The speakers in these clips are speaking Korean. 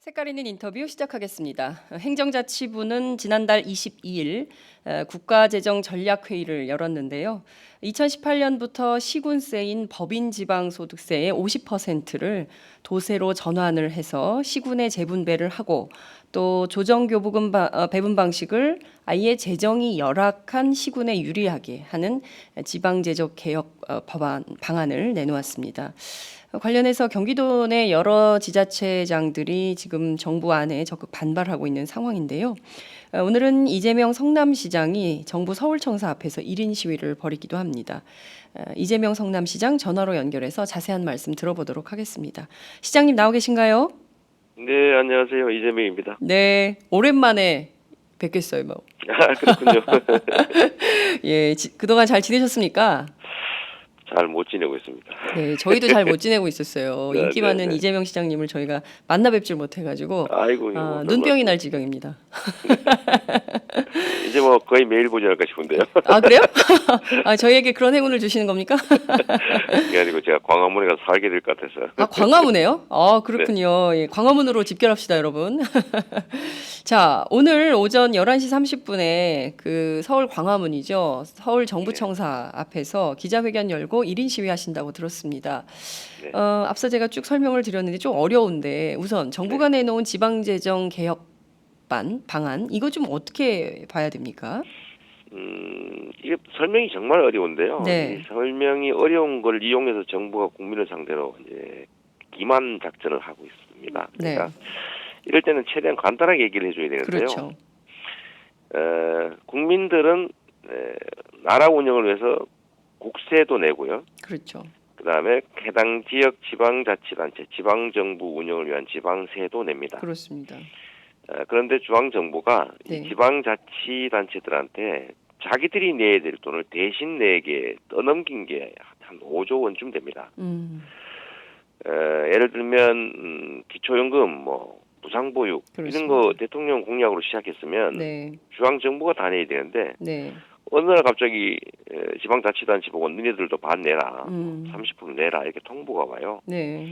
색깔 있는 인터뷰 시작하겠습니다. 행정자치부는 지난달 22일 국가재정전략회의를 열었는데요. 2018년부터 시군세인 법인지방소득세의 50%를 도세로 전환을 해서 시군에 재분배를 하고 또 조정교부금 배분 방식을 아예 재정이 열악한 시군에 유리하게 하는 지방재정 개혁 방안을 내놓았습니다. 관련해서 경기도 내 여러 지자체장들이 지금 정부 안에 적극 반발하고 있는 상황인데요. 오늘은 이재명 성남시장이 정부 서울청사 앞에서 1인 시위를 벌이기도 합니다. 이재명 성남시장 전화로 연결해서 자세한 말씀 들어보도록 하겠습니다. 시장님 나오 계신가요? 네, 안녕하세요. 이재명입니다. 네, 오랜만에 뵙겠어요. 뭐. 아, 그렇군요. 예, 그동안 잘 지내셨습니까? 잘 못 지내고 있습니다. 네, 저희도 잘 못 지내고 있었어요. 네, 인기 네, 많은 네. 이재명 시장님을 저희가 만나 뵙질 못해가지고 아이고, 눈병이 날 지경입니다. 이제 뭐 거의 매일 보지 않을까 싶은데요. 아, 그래요? 저희에게 그런 행운을 주시는 겁니까? 그게 아니고 제가 광화문에 가서 살게 될 것 같아서. 아, 광화문에요? 네. 그렇군요. 예, 광화문으로 집결합시다, 여러분. 자, 오늘 오전 11시 30분에 그 서울 광화문이죠. 서울 정부청사 앞에서 기자회견 열고 1인 시위 하신다고 들었습니다. 네. 앞서 제가 쭉 설명을 드렸는데 좀 어려운데 우선 정부가 내놓은 지방재정 개혁 방안 이거 좀 어떻게 봐야 됩니까? 이게 설명이 정말 어려운데요. 네. 이 설명이 어려운 걸 이용해서 정부가 국민을 상대로 이제 기만 작전을 하고 있습니다. 네. 그러니까 이럴 때는 최대한 간단하게 얘기를 해줘야 되는데요. 그렇죠. 국민들은 나라 운영을 위해서 국세도 내고요. 그렇죠. 그다음에 해당 지역 지방자치단체, 지방정부 운영을 위한 지방세도 냅니다. 그렇습니다. 그런데 중앙정부가 네. 이 지방자치단체들한테 자기들이 내야 될 돈을 대신 내게 떠넘긴 게 한 5조 원쯤 됩니다. 예를 들면 기초연금, 뭐 부상보육 그렇습니다. 이런 거 대통령 공약으로 시작했으면 네. 중앙정부가 다 내야 되는데 네. 어느 날 갑자기 지방자치단체 보고 너희들도 반 내라, 30% 내라 이렇게 통보가 와요. 네.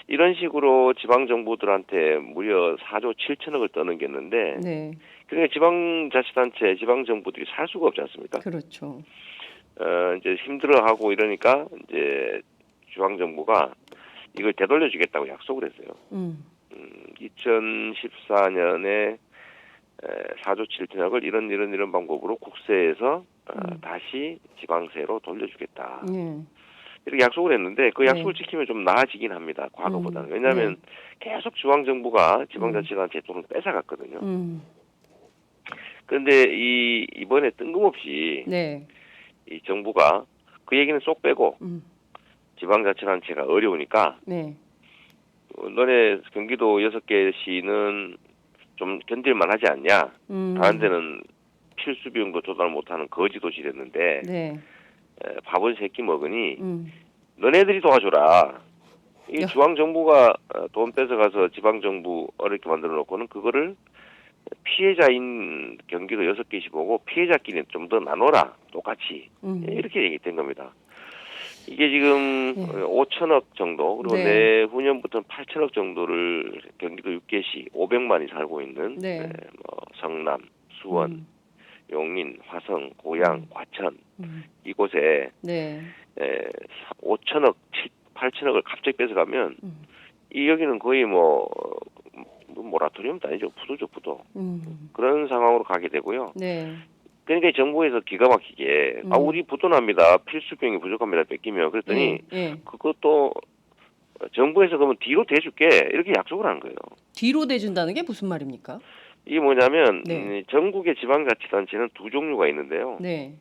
이런 식으로 지방정부들한테 무려 4조 7천억을 떠넘겼는데 네. 그러니까 지방자치단체, 지방정부들이 살 수가 없지 않습니까? 그렇죠. 이제 힘들어하고 이러니까 이제 중앙정부가 이걸 되돌려주겠다고 약속을 했어요. 2014년에 4조 7천억을 이런 방법으로 국세에서 다시 지방세로 돌려주겠다. 이렇게 약속을 했는데 그 약속을 네. 지키면 좀 나아지긴 합니다. 과거보다는. 왜냐하면 계속 중앙정부가 지방자치단체 돈을 뺏어갔거든요. 그런데 이번에 뜬금없이 네. 이 정부가 그 얘기는 쏙 빼고 지방자치단체가 어려우니까 네. 너네 경기도 6개 시는 좀 견딜만 하지 않냐. 다른 데는 필수 비용도 조달 못하는 거지 도시랬는데 네. 밥은 세끼 먹으니 너네들이 도와줘라. 이 중앙정부가 돈 뺏어가서 지방정부 어렵게 만들어 놓고는 그거를 피해자인 경기도 6개시 보고 피해자끼리 좀 더 나눠라. 똑같이. 이렇게 얘기된 겁니다. 이게 지금 5천억 정도 그리고 네. 내후년부터는 8천억 정도를 경기도 6개시 500만이 살고 있는 네. 뭐 성남, 수원, 용인, 화성, 고양, 과천 이곳에 네. 5천억, 8천억을 갑자기 뺏어가면 이 여기는 거의 뭐 모라토리움도 아니죠. 부도죠, 부도. 그런 상황으로 가게 되고요. 네. 그러니까 정부에서 기가 막히게 우리 부도납니다. 필수 비용이 부족합니다. 뺏기면 그랬더니 그것도 정부에서 그러면 뒤로 대줄게 이렇게 약속을 한 거예요. 뒤로 대준다는 게 무슨 말입니까? 이게 뭐냐면 네. 전국의 지방자치단체는 두 종류가 있는데요. 네.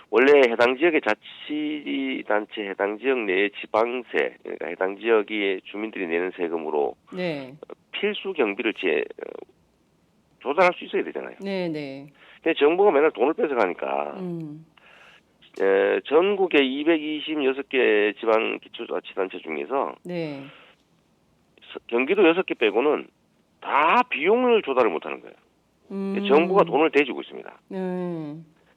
원래 해당 지역의 자치단체, 해당 지역 내의 지방세, 그러니까 해당 지역의 주민들이 내는 세금으로 네. 필수 경비를 조달할 수 있어야 되잖아요. 네. 네. 근데 정부가 맨날 돈을 뺏어가니까 전국의 226개 지방 기초자치단체 중에서 네. 경기도 6개 빼고는 다 비용을 조달을 못하는 거예요. 정부가 돈을 대주고 있습니다.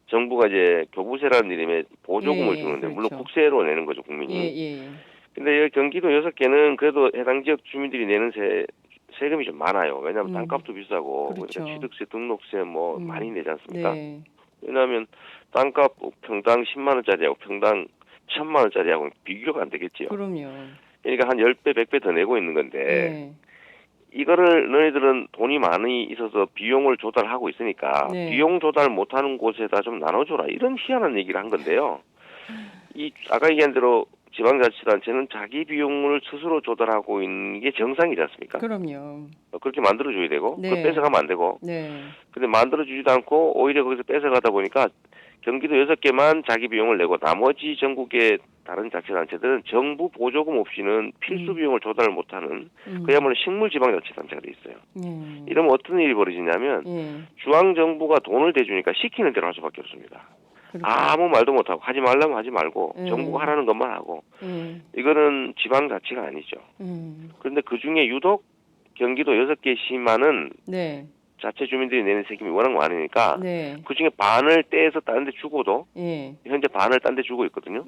정부가 이제 교부세라는 이름의 보조금을 주는데 물론 그렇죠. 국세로 내는 거죠 국민이. 예. 근데 여기 경기도 6개는 그래도 해당 지역 주민들이 내는 세금이 좀 많아요. 왜냐하면 음. 땅값도 비싸고 그렇죠. 그러니까 취득세, 등록세 뭐 많이 내지 않습니까? 네. 왜냐하면 땅값 평당 10만 원짜리하고 평당 1,000만 원짜리하고 비교가 안 되겠지요. 그럼요. 그러니까 한 10배, 100배 더 내고 있는 건데 네. 이거를 너희들은 돈이 많이 있어서 비용을 조달하고 있으니까 네. 비용 조달 못하는 곳에다 좀 나눠줘라 이런 희한한 얘기를 한 건데요. 이 아까 얘기한 대로 지방자치단체는 자기 비용을 스스로 조달하고 있는 게 정상이지 않습니까? 그럼요. 그렇게 만들어줘야 되고 네. 그걸 뺏어가면 안 되고 네. 근데 만들어주지도 않고 오히려 거기서 뺏어가다 보니까 경기도 6개만 자기 비용을 내고 나머지 전국의 다른 자치단체들은 정부 보조금 없이는 필수 비용을 조달을 못하는 그야말로 식물지방자치단체가 돼 있어요. 예. 이러면 어떤 일이 벌어지냐면 예. 중앙정부가 돈을 대주니까 시키는 대로 할 수밖에 없습니다. 그렇군요. 아무 말도 못하고 하지 말라면 하지 말고 예. 정부가 하라는 것만 하고 예. 이거는 지방자치가 아니죠. 그런데 그중에 유독 경기도 6개 시만은 네. 자체 주민들이 내는 세금이 워낙 많으니까 네. 그중에 반을 떼서 다른 데 주고도 예. 현재 반을 딴 데 주고 있거든요.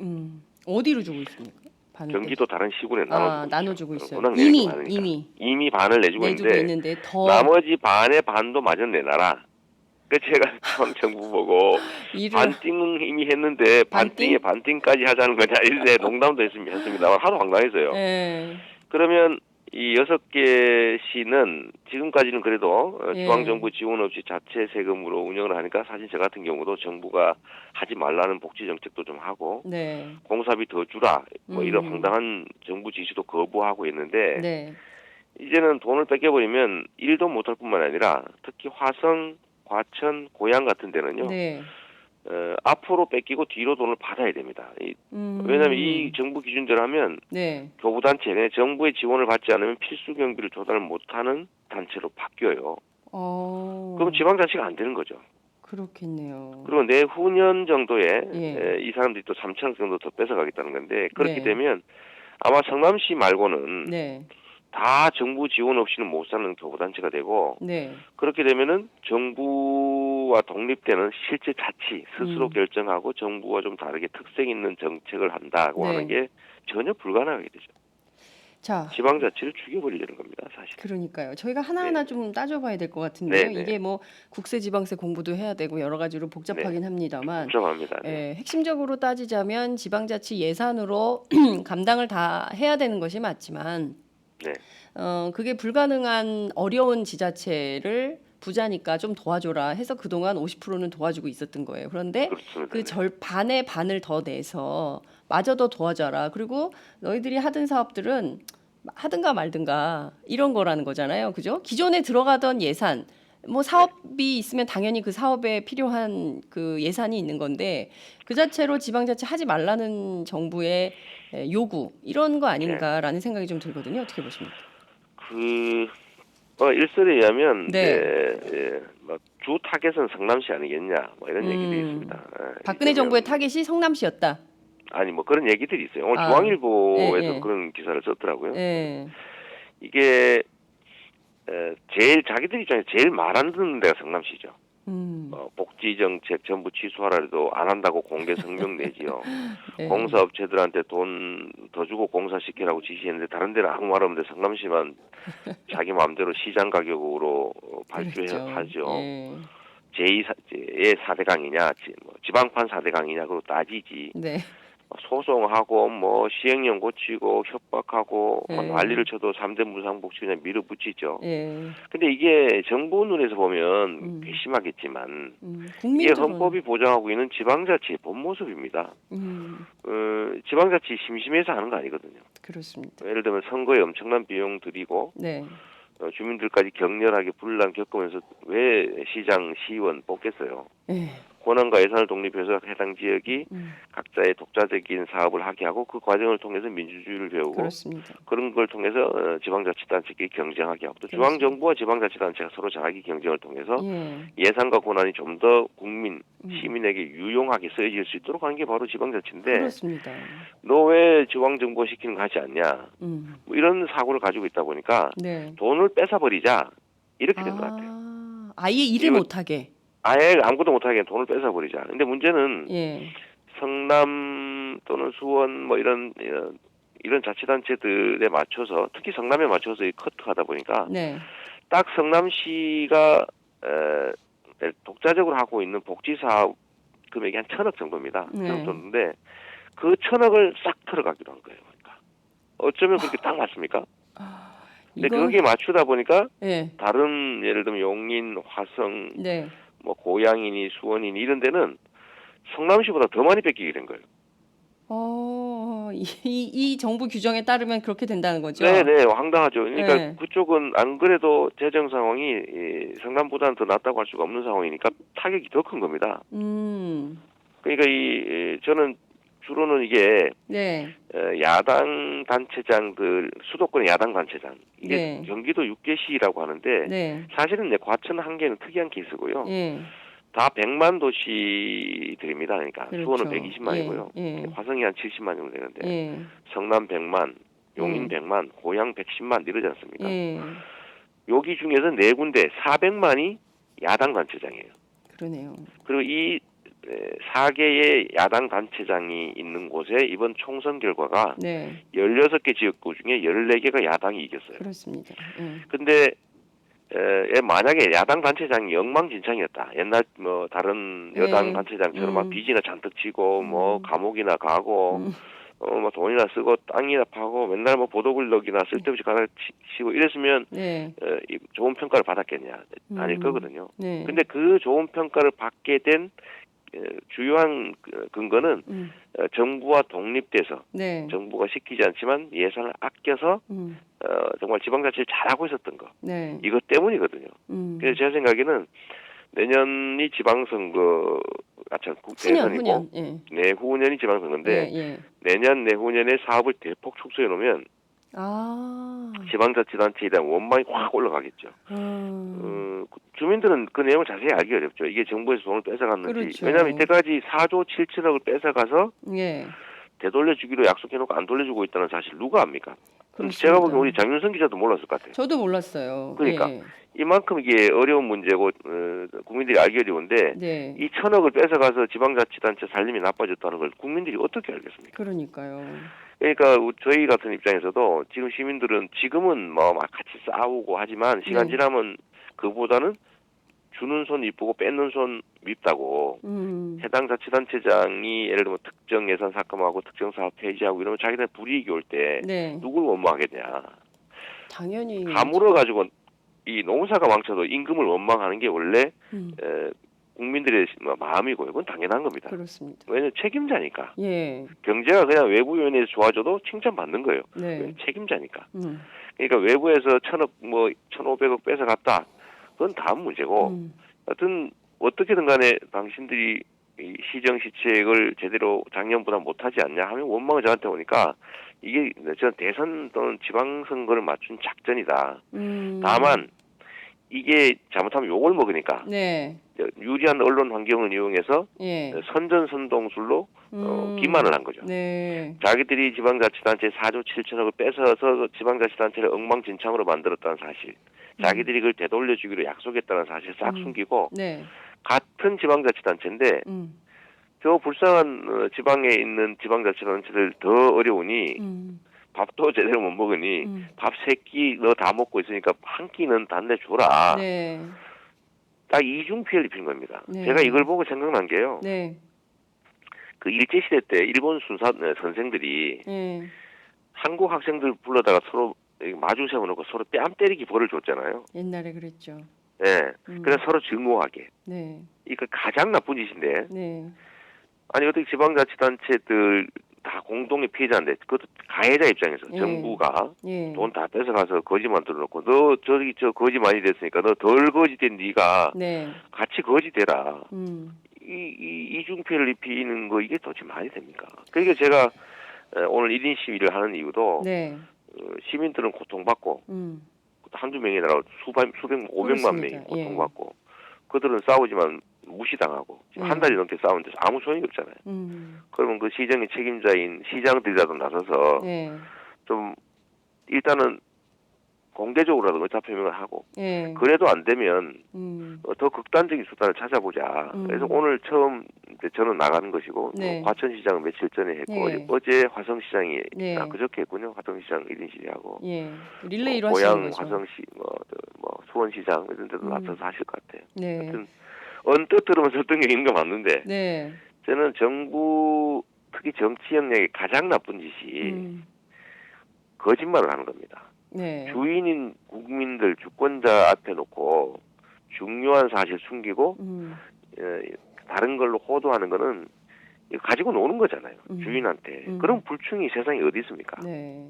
어디로 주고 있습니까? 반을 경기도 다른 시군에 나눠주고 있어요. 워낙 내는 게 이미 많으니까. 이미 반을 내주고 내주고 있는데 있는데 더 나머지 반의 반도 마저 내놔라. 그 제가 중앙정부 보고 일을 반띵은 이미 했는데 반띵에 반띵까지 하자는 거냐 이런데 농담도 했습니다만 하도 황당해서요. 예. 그러면 이 6개 시는 지금까지는 그래도 예. 중앙정부 지원 없이 자체 세금으로 운영을 하니까 사실 저 같은 경우도 정부가 하지 말라는 복지 정책도 좀 하고 네. 공사비 더 주라 뭐 이런 황당한 정부 지시도 거부하고 있는데 네. 이제는 돈을 뺏겨버리면 일도 못할 뿐만 아니라 특히 화성, 과천, 고양 같은 데는요. 네. 앞으로 뺏기고 뒤로 돈을 받아야 됩니다. 왜냐하면 이 정부 기준대로 하면 네. 교부단체, 정부의 지원을 받지 않으면 필수 경비를 조달 못하는 단체로 바뀌어요. 그럼 지방자치가 안 되는 거죠. 그렇겠네요. 그리고 내후년 정도에 예. 이 사람들이 또 3천억 정도 더 뺏어가겠다는 건데 그렇게 네. 되면 아마 성남시 말고는 네. 다 정부 지원 없이는 못 사는 교부단체가 되고 네. 그렇게 되면은 정부와 독립되는 실제 자치 스스로 결정하고 정부와 좀 다르게 특색 있는 정책을 한다고 네. 하는 게 전혀 불가능하게 되죠. 자, 지방자치를 죽여버리려는 겁니다, 사실. 그러니까요. 저희가 하나하나 네. 좀 따져봐야 될 것 같은데요. 네, 네. 이게 뭐 국세지방세 공부도 해야 되고 여러 가지로 복잡하긴 합니다만 복잡합니다. 네. 핵심적으로 따지자면 지방자치 예산으로 감당을 다 해야 되는 것이 맞지만 네. 그게 불가능한 어려운 지자체를 부자니까 좀 도와줘라 해서 그동안 50%는 도와주고 있었던 거예요. 그런데 그렇습니다. 그 반의 반을 더 내서 마저 더 도와줘라. 그리고 너희들이 하던 사업들은 하든가 말든가 이런 거라는 거잖아요. 그죠? 기존에 들어가던 예산 뭐 사업이 있으면 당연히 그 사업에 필요한 그 예산이 있는 건데 그 자체로 지방자치 하지 말라는 정부의 요구 이런 거 아닌가라는 생각이 좀 들거든요. 어떻게 보십니까? 일설에 의하면 네. 주 타겟은 성남시 아니겠냐 뭐 이런 얘기도 있습니다. 박근혜 정부의 타겟이 성남시였다. 아니 뭐 그런 얘기들이 있어요. 오늘 아, 중앙일보에서 예. 그런 기사를 썼더라고요. 예. 이게 제일 자기들 입장에서 제일 말 안 듣는 데가 성남시죠. 복지 정책 전부 취소하라 해도 안 한다고 공개 성명 내지요. 네. 공사업체들한테 돈 더 주고 공사시키라고 지시했는데 다른 데는 아무 말 없는데 성남시만 자기 마음대로 시장 가격으로 발표하죠. 예. 제2의 4대강이냐, 지방판 4대강이냐, 그거 따지지. 네. 소송하고, 시행령 고치고, 협박하고, 네. 난리를 쳐도 3대 무상복지 그냥 밀어붙이죠. 예. 근데 이게 정부 눈에서 보면 괘씸하겠지만, 이게 국민들은 헌법이 보장하고 있는 지방자치의 본 모습입니다. 지방자치 심심해서 하는 거 아니거든요. 그렇습니다. 예를 들면 선거에 엄청난 비용 들이고, 네. 주민들까지 격렬하게 분란 겪으면서 왜 시장, 시의원 뽑겠어요? 예. 권한과 예산을 독립해서 해당 지역이 각자의 독자적인 사업을 하게 하고 그 과정을 통해서 민주주의를 배우고 그렇습니다. 그런 걸 통해서 지방자치단체끼리 경쟁하게 하고 또 중앙정부와 지방자치단체가 서로 자기 경쟁을 통해서 예산과 권한이 좀 더 국민, 시민에게 유용하게 쓰여질 수 있도록 하는 게 바로 지방자치인데 그렇습니다. 너 왜 지방정부가 시키는 거 하지 않냐 뭐 이런 사고를 가지고 있다 보니까 네. 돈을 뺏어버리자 이렇게 된 것 같아요. 아예 일을 못하게. 아예 아무것도 못하게 돈을 뺏어버리자. 근데 문제는 예. 성남 또는 수원 뭐 이런 이런 자치단체들에 맞춰서 특히 성남에 맞춰서 커트하다 보니까 네. 딱 성남시가 독자적으로 하고 있는 복지사업 금액이 한 1,000억 정도입니다. 네. 정도인데 그 1,000억을 싹 틀어가기로 한 거예요. 그러니까 어쩌면 그렇게 딱 맞습니까? 근데 이건 거기에 맞추다 보니까 네. 다른 예를 들면 용인, 화성, 네. 뭐 고양이니 수원이니 이런 데는 성남시보다 더 많이 뺏기게 된 거예요. 이 정부 규정에 따르면 그렇게 된다는 거죠? 네네, 황당하죠. 그러니까 네. 그쪽은 안 그래도 재정 상황이 성남보다는 더 낫다고 할 수가 없는 상황이니까 타격이 더 큰 겁니다. 그러니까 저는 주로는 이게 네. 야당 단체장들, 수도권의 야당 단체장, 이게 네. 경기도 6개시라고 하는데 네. 사실은 이제 과천 한 개는 특이한 케이스고요. 예. 다 100만 도시들입니다. 그러니까 그렇죠. 수원은 120만이고요. 예. 화성이 한 70만 정도 되는데 예. 성남 100만, 용인 예. 100만, 고양 110만 이러지 않습니까? 예. 여기 중에서 네 군데 400만이 야당 단체장이에요. 그러네요. 그리고 이 4개의 야당 단체장이 있는 곳에 이번 총선 결과가 네. 16개 지역구 중에 14개가 야당이 이겼어요. 그렇습니다. 예. 근데 만약에 야당 단체장이 엉망진창이었다. 옛날 뭐 다른 여당 예. 단체장처럼 막 빚이나 잔뜩 지고 뭐 감옥이나 가고 뭐 돈이나 쓰고 땅이나 파고 맨날 뭐 보도블럭이나 쓸데없이 갈아치고 이랬으면 네. 좋은 평가를 받았겠냐? 아닐 거거든요. 네. 근데 그 좋은 평가를 받게 된 주요한 근거는 정부와 독립돼서 네. 정부가 시키지 않지만 예산을 아껴서 정말 지방자치를 잘하고 있었던 거. 네. 이것 때문이거든요. 그래서 제 생각에는 내년이 지방선거, 대선이고 후년. 예. 내후년이 지방선거인데 예. 예. 내년 내후년에 사업을 대폭 축소해 놓으면 지방자치단체에 대한 원망이 확 올라가겠죠. 주민들은 그 내용을 자세히 알기 어렵죠. 이게 정부에서 돈을 뺏어갔는지. 그렇죠. 왜냐하면 이때까지 4조 7천억을 뺏어가서 예. 되돌려주기로 약속해놓고 안 돌려주고 있다는 사실 누가 압니까? 그렇습니다. 제가 보기엔 우리 장윤선 기자도 몰랐을 것 같아요. 저도 몰랐어요. 그러니까 예. 이만큼 이게 어려운 문제고 국민들이 알기 어려운데 네. 이 1,000억을 뺏어가서 지방자치단체 살림이 나빠졌다는 걸 국민들이 어떻게 알겠습니까? 그러니까요. 그러니까 저희 같은 입장에서도 지금 시민들은 지금은 뭐 막 같이 싸우고 하지만 시간 네. 지나면 그보다는 주는 손 이쁘고 뺏는 손 밉다고 해당 자치단체장이 예를 들면 특정 예산 삭감하고 특정 사업 폐지하고 이러면 자기네 불이익이 올 때 네. 누굴 원망하겠냐. 당연히 가물어 가지고 이 농사가 망쳐도 임금을 원망하는 게 원래 국민들의 마음이고요. 그건 당연한 겁니다. 그렇습니다. 왜냐하면 책임자니까. 예. 경제가 그냥 외부 요인에서 좋아져도 칭찬받는 거예요. 네. 책임자니까. 그러니까 외부에서 1,000억 뭐 1,500억 뺏어갔다. 그건 다음 문제고. 하여튼 어떻게든 간에 당신들이 이 시정 시책을 제대로 작년보다 못하지 않냐 하면 원망을 저한테 오니까 이게 저는 대선 또는 지방선거를 맞춘 작전이다. 다만 이게 잘못하면 욕을 먹으니까 네. 유리한 언론 환경을 이용해서 예. 선전선동술로 기만을 한 거죠. 네. 자기들이 지방자치단체 4조 7천억을 뺏어서 지방자치단체를 엉망진창으로 만들었다는 사실, 자기들이 그걸 되돌려주기로 약속했다는 사실 싹 숨기고 네. 같은 지방자치단체인데 저 불쌍한 지방에 있는 지방자치단체들 더 어려우니 밥도 제대로 못 먹으니 밥 세 끼 너 다 먹고 있으니까 한 끼는 단내 줘라. 네. 딱 이중 피해를 입힌 겁니다. 네. 제가 이걸 보고 생각난 게요. 네. 그 일제시대 때 일본 선생들이 예. 한국 학생들 불러다가 서로 마주 세워놓고 서로 뺨 때리기 벌을 줬잖아요. 옛날에 그랬죠. 네. 그래서 서로 증오하게. 네. 이거 가장 나쁜 짓인데. 네. 아니 어떻게 지방자치단체들 다 공동의 피해자인데 그것도 가해자 입장에서 예. 정부가 예. 돈 다 뺏어가서 거지 만들어놓고 너 저기 저 거지 많이 됐으니까 너 덜 거지 된 네가 네. 같이 거지 되라. 음. 이 이중피해를 입히는 거 이게 도대체 말이 됩니까? 그러니까 제가 오늘 1인 시위를 하는 이유도 네. 시민들은 고통받고 한두 명이 아니라 수백, 500만 명이 그렇습니다. 고통받고 그들은 싸우지만 무시당하고 지금 한 달이 넘게 싸우는데 아무 소용이 없잖아요. 그러면 그 시정의 책임자인 시장들이라도 나서서 네. 좀 일단은 공개적으로라도 의사 표명을 하고 예. 그래도 안 되면 더 극단적인 수단을 찾아보자. 그래서 오늘 처음 때 저는 나가는 것이고 네. 과천시장은 며칠 전에 했고 예. 어제 화성시장이 네. 그저께 했군요. 화성시장 1인 시위하고 예. 릴레이로 하시는 고양 거죠. 화성시 수원시장 이런 데도 나서서 하실 것 같아요. 네. 하여튼 언뜻 들으면 설득력 있는 거 맞는데 네. 저는 정부 특히 정치 역량의 가장 나쁜 짓이 거짓말을 하는 겁니다. 네. 주인인 국민들 주권자 앞에 놓고 중요한 사실 숨기고 다른 걸로 호도하는 거는 가지고 노는 거잖아요. 주인한테. 그런 불충이 세상에 어디 있습니까? 네.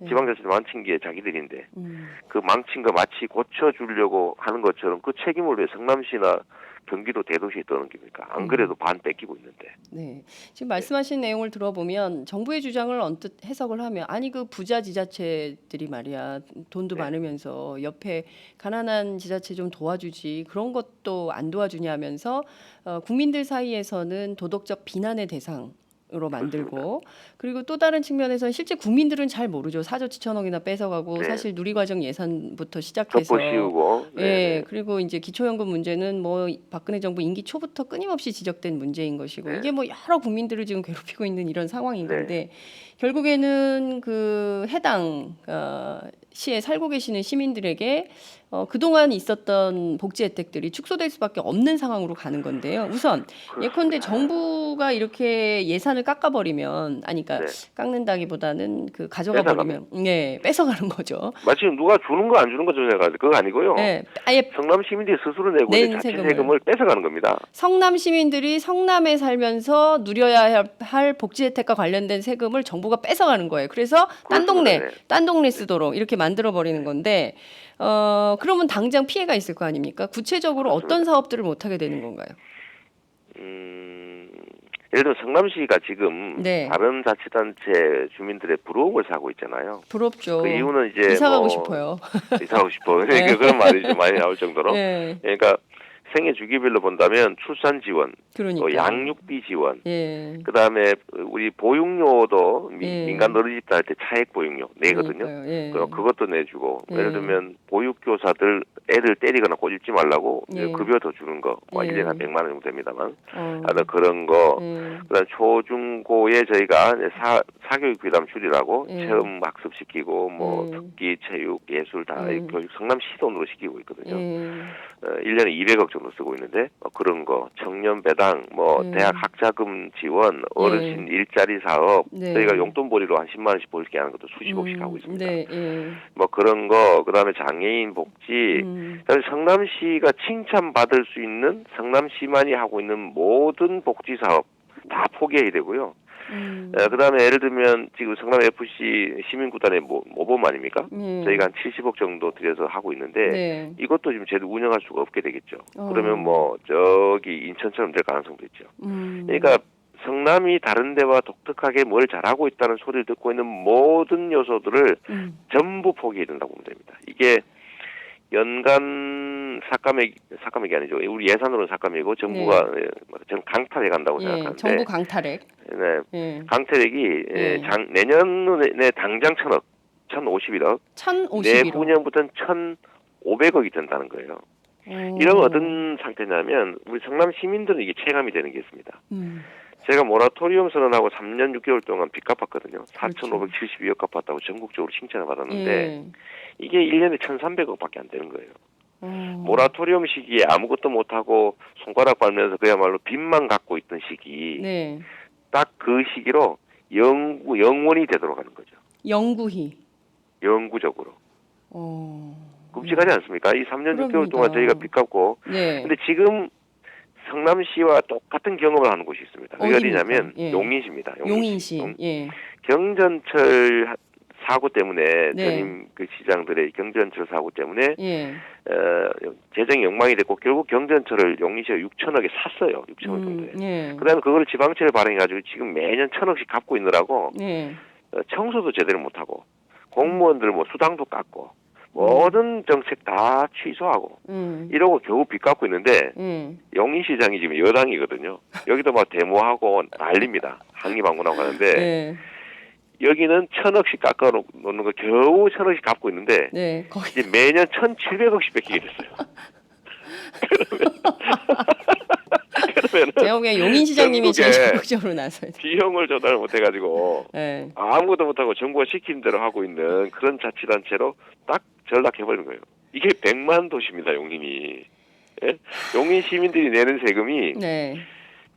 지방자치도 망친 게 자기들인데 그 망친 거 마치 고쳐주려고 하는 것처럼 그 책임을 왜 성남시나 경기도 대도시에 떠넘깁니까? 안 그래도 반 뺏기고 있는데. 네. 지금 말씀하신 내용을 들어보면 정부의 주장을 언뜻 해석을 하면 아니 그 부자 지자체들이 말이야 돈도 네. 많으면서 옆에 가난한 지자체 좀 도와주지 그런 것도 안 도와주냐 하면서 국민들 사이에서는 도덕적 비난의 대상 으로 만들고 그리고 또 다른 측면에서는 실제 국민들은 잘 모르죠. 4조 7천억이나 뺏어가고 네. 사실 누리과정 예산부터 시작해서 첩보 씌우고. 예, 그리고 이제 기초연금 문제는 뭐 박근혜 정부 임기 초부터 끊임없이 지적된 문제인 것이고 네. 이게 뭐 여러 국민들을 지금 괴롭히고 있는 이런 상황인 네. 건데 결국에는 그 해당 시에 살고 계시는 시민들에게 그동안 있었던 복지 혜택들이 축소될 수밖에 없는 상황으로 가는 건데요. 우선 예컨대 정부가 이렇게 예산을 깎아버리면 아니 그러니까 네. 깎는다기보다는 그 가져가 버리면 예, 뺏어가는 거죠. 마치 누가 주는 거 안 주는 것처럼 생각하는데 그거 아니고요. 예, 아예 성남 시민들이 스스로 내고 낸 있는 자치 세금을. 세금을 뺏어가는 겁니다. 성남 시민들이 성남에 살면서 누려야 할 복지 혜택과 관련된 세금을 정부가 뺏어가는 거예요. 그래서 딴 동네, 그렇습니다. 네. 딴 동네 쓰도록 이렇게 만들어 버리는 건데, 그러면 당장 피해가 있을 거 아닙니까? 구체적으로 어떤 사업들을 못 하게 되는 건가요? 예를 들어 성남시가 지금 네. 다른 자치단체 주민들의 부러움을 사고 있잖아요. 부럽죠. 그 이유는 이제 이사 가고 싶어요. 이사 가고 싶어. 그런 말이 좀 많이 나올 정도로. 네. 그러니까 생애 주기별로 본다면 출산 지원, 그러니까. 또 양육비 지원, 예. 그다음에 우리 보육료도 예. 민간 어린이집 할 때 차액 보육료 내거든요. 그러니까요. 예. 그것도 내주고 예. 예를 들면 보육교사들 애들 때리거나 꼬집지 말라고 예. 급여 더 주는 거, 뭐 예. 1년에 한 100만 원 정도 됩니다만, 그런 거. 예. 그다음 초중고에 저희가 사교육 비담 줄이라고 예. 체험 학습 시키고 뭐 예. 특기, 체육, 예술 다 예. 교육 성남시 돈으로 시키고 있거든요. 예. 1년에 200억 정도 쓰고 있는데 그런 거 청년 배당 뭐 대학 학자금 지원 어르신 일자리 사업 네. 저희가 용돈벌이로 한 10만 원씩 벌게 하는 것도 수십억씩 하고 있습니다. 네. 예. 뭐 그런 거 그다음에 장애인 복지 그다음에 성남시가 칭찬받을 수 있는 성남시만이 하고 있는 모든 복지 사업 다 포기해야 되고요. 그다음에 예를 들면 지금 성남 FC 시민구단의 모범 아닙니까? 저희가 한 70억 정도 들여서 하고 있는데 네. 이것도 지금 제대로 운영할 수가 없게 되겠죠. 그러면 뭐 저기 인천처럼 될 가능성도 있죠. 그러니까 성남이 다른 데와 독특하게 뭘 잘하고 있다는 소리를 듣고 있는 모든 요소들을 전부 포기해야 된다고 보면 됩니다. 이게 연간 삭감액이 아니죠. 우리 예산으로는 삭감이고 정부가 전 강탈해 간다고 생각하는데 정부 강탈액. 네. 강탈액이 내년에 당장 1,000억, 1,051억, 1,051억. 내후년부터는 1,500억이 된다는 거예요. 이런 어떤 상태냐면 우리 성남 시민들은 이게 체감이 되는 게 있습니다. 제가 모라토리엄 선언하고 3년 6개월 동안 빚 갚았거든요. 4,572억 갚았다고 전국적으로 칭찬을 받았는데 이게 1년에 1,300억밖에 안 되는 거예요. 모라토리엄 시기에 아무것도 못하고 손가락 빨면서 그야말로 빚만 갖고 있던 시기 딱 그 시기로 영원히 되도록 하는 거죠. 영구적으로. 끔찍하지 않습니까? 이 3년 6개월 동안 저희가 빚 갚고 근데 지금 성남시와 똑같은 경험을 하는 곳이 있습니다. 그게 어디냐면 용인시입니다. 용인시. 경전철 사고 때문에 전임 그 시장들의 경전철 사고 때문에 재정이 엉망이 됐고 결국 경전철을 용인시가 6천억에 샀어요. 6천억 정도에. 그다음에 그걸 지방채를 발행해가지고 지금 매년 1,000억씩 갚고 있느라고 청소도 제대로 못하고 공무원들 뭐 수당도 깎고 모든 정책 다 취소하고 이러고 겨우 빚 갚고 있는데 용인시장이 지금 여당이거든요. 여기도 막 데모하고 난립니다. 항의방문하고 하는데 여기는 1,000억씩 깎아놓는 거 겨우 1,000억씩 갚고 있는데 이제 매년 1,700억씩 뺏기게 됐어요. 그러면은 제가 보기엔 용인 시장님이 제일 전국에 적극적으로 나서야 돼. 비용을 조달 못해가지고 네. 아무것도 못하고 정부가 시킨 대로 하고 있는 그런 자치단체로 딱 전락해버린 거예요. 이게 100만 도시입니다, 용인이. 예? 용인 시민들이 내는 세금이 네.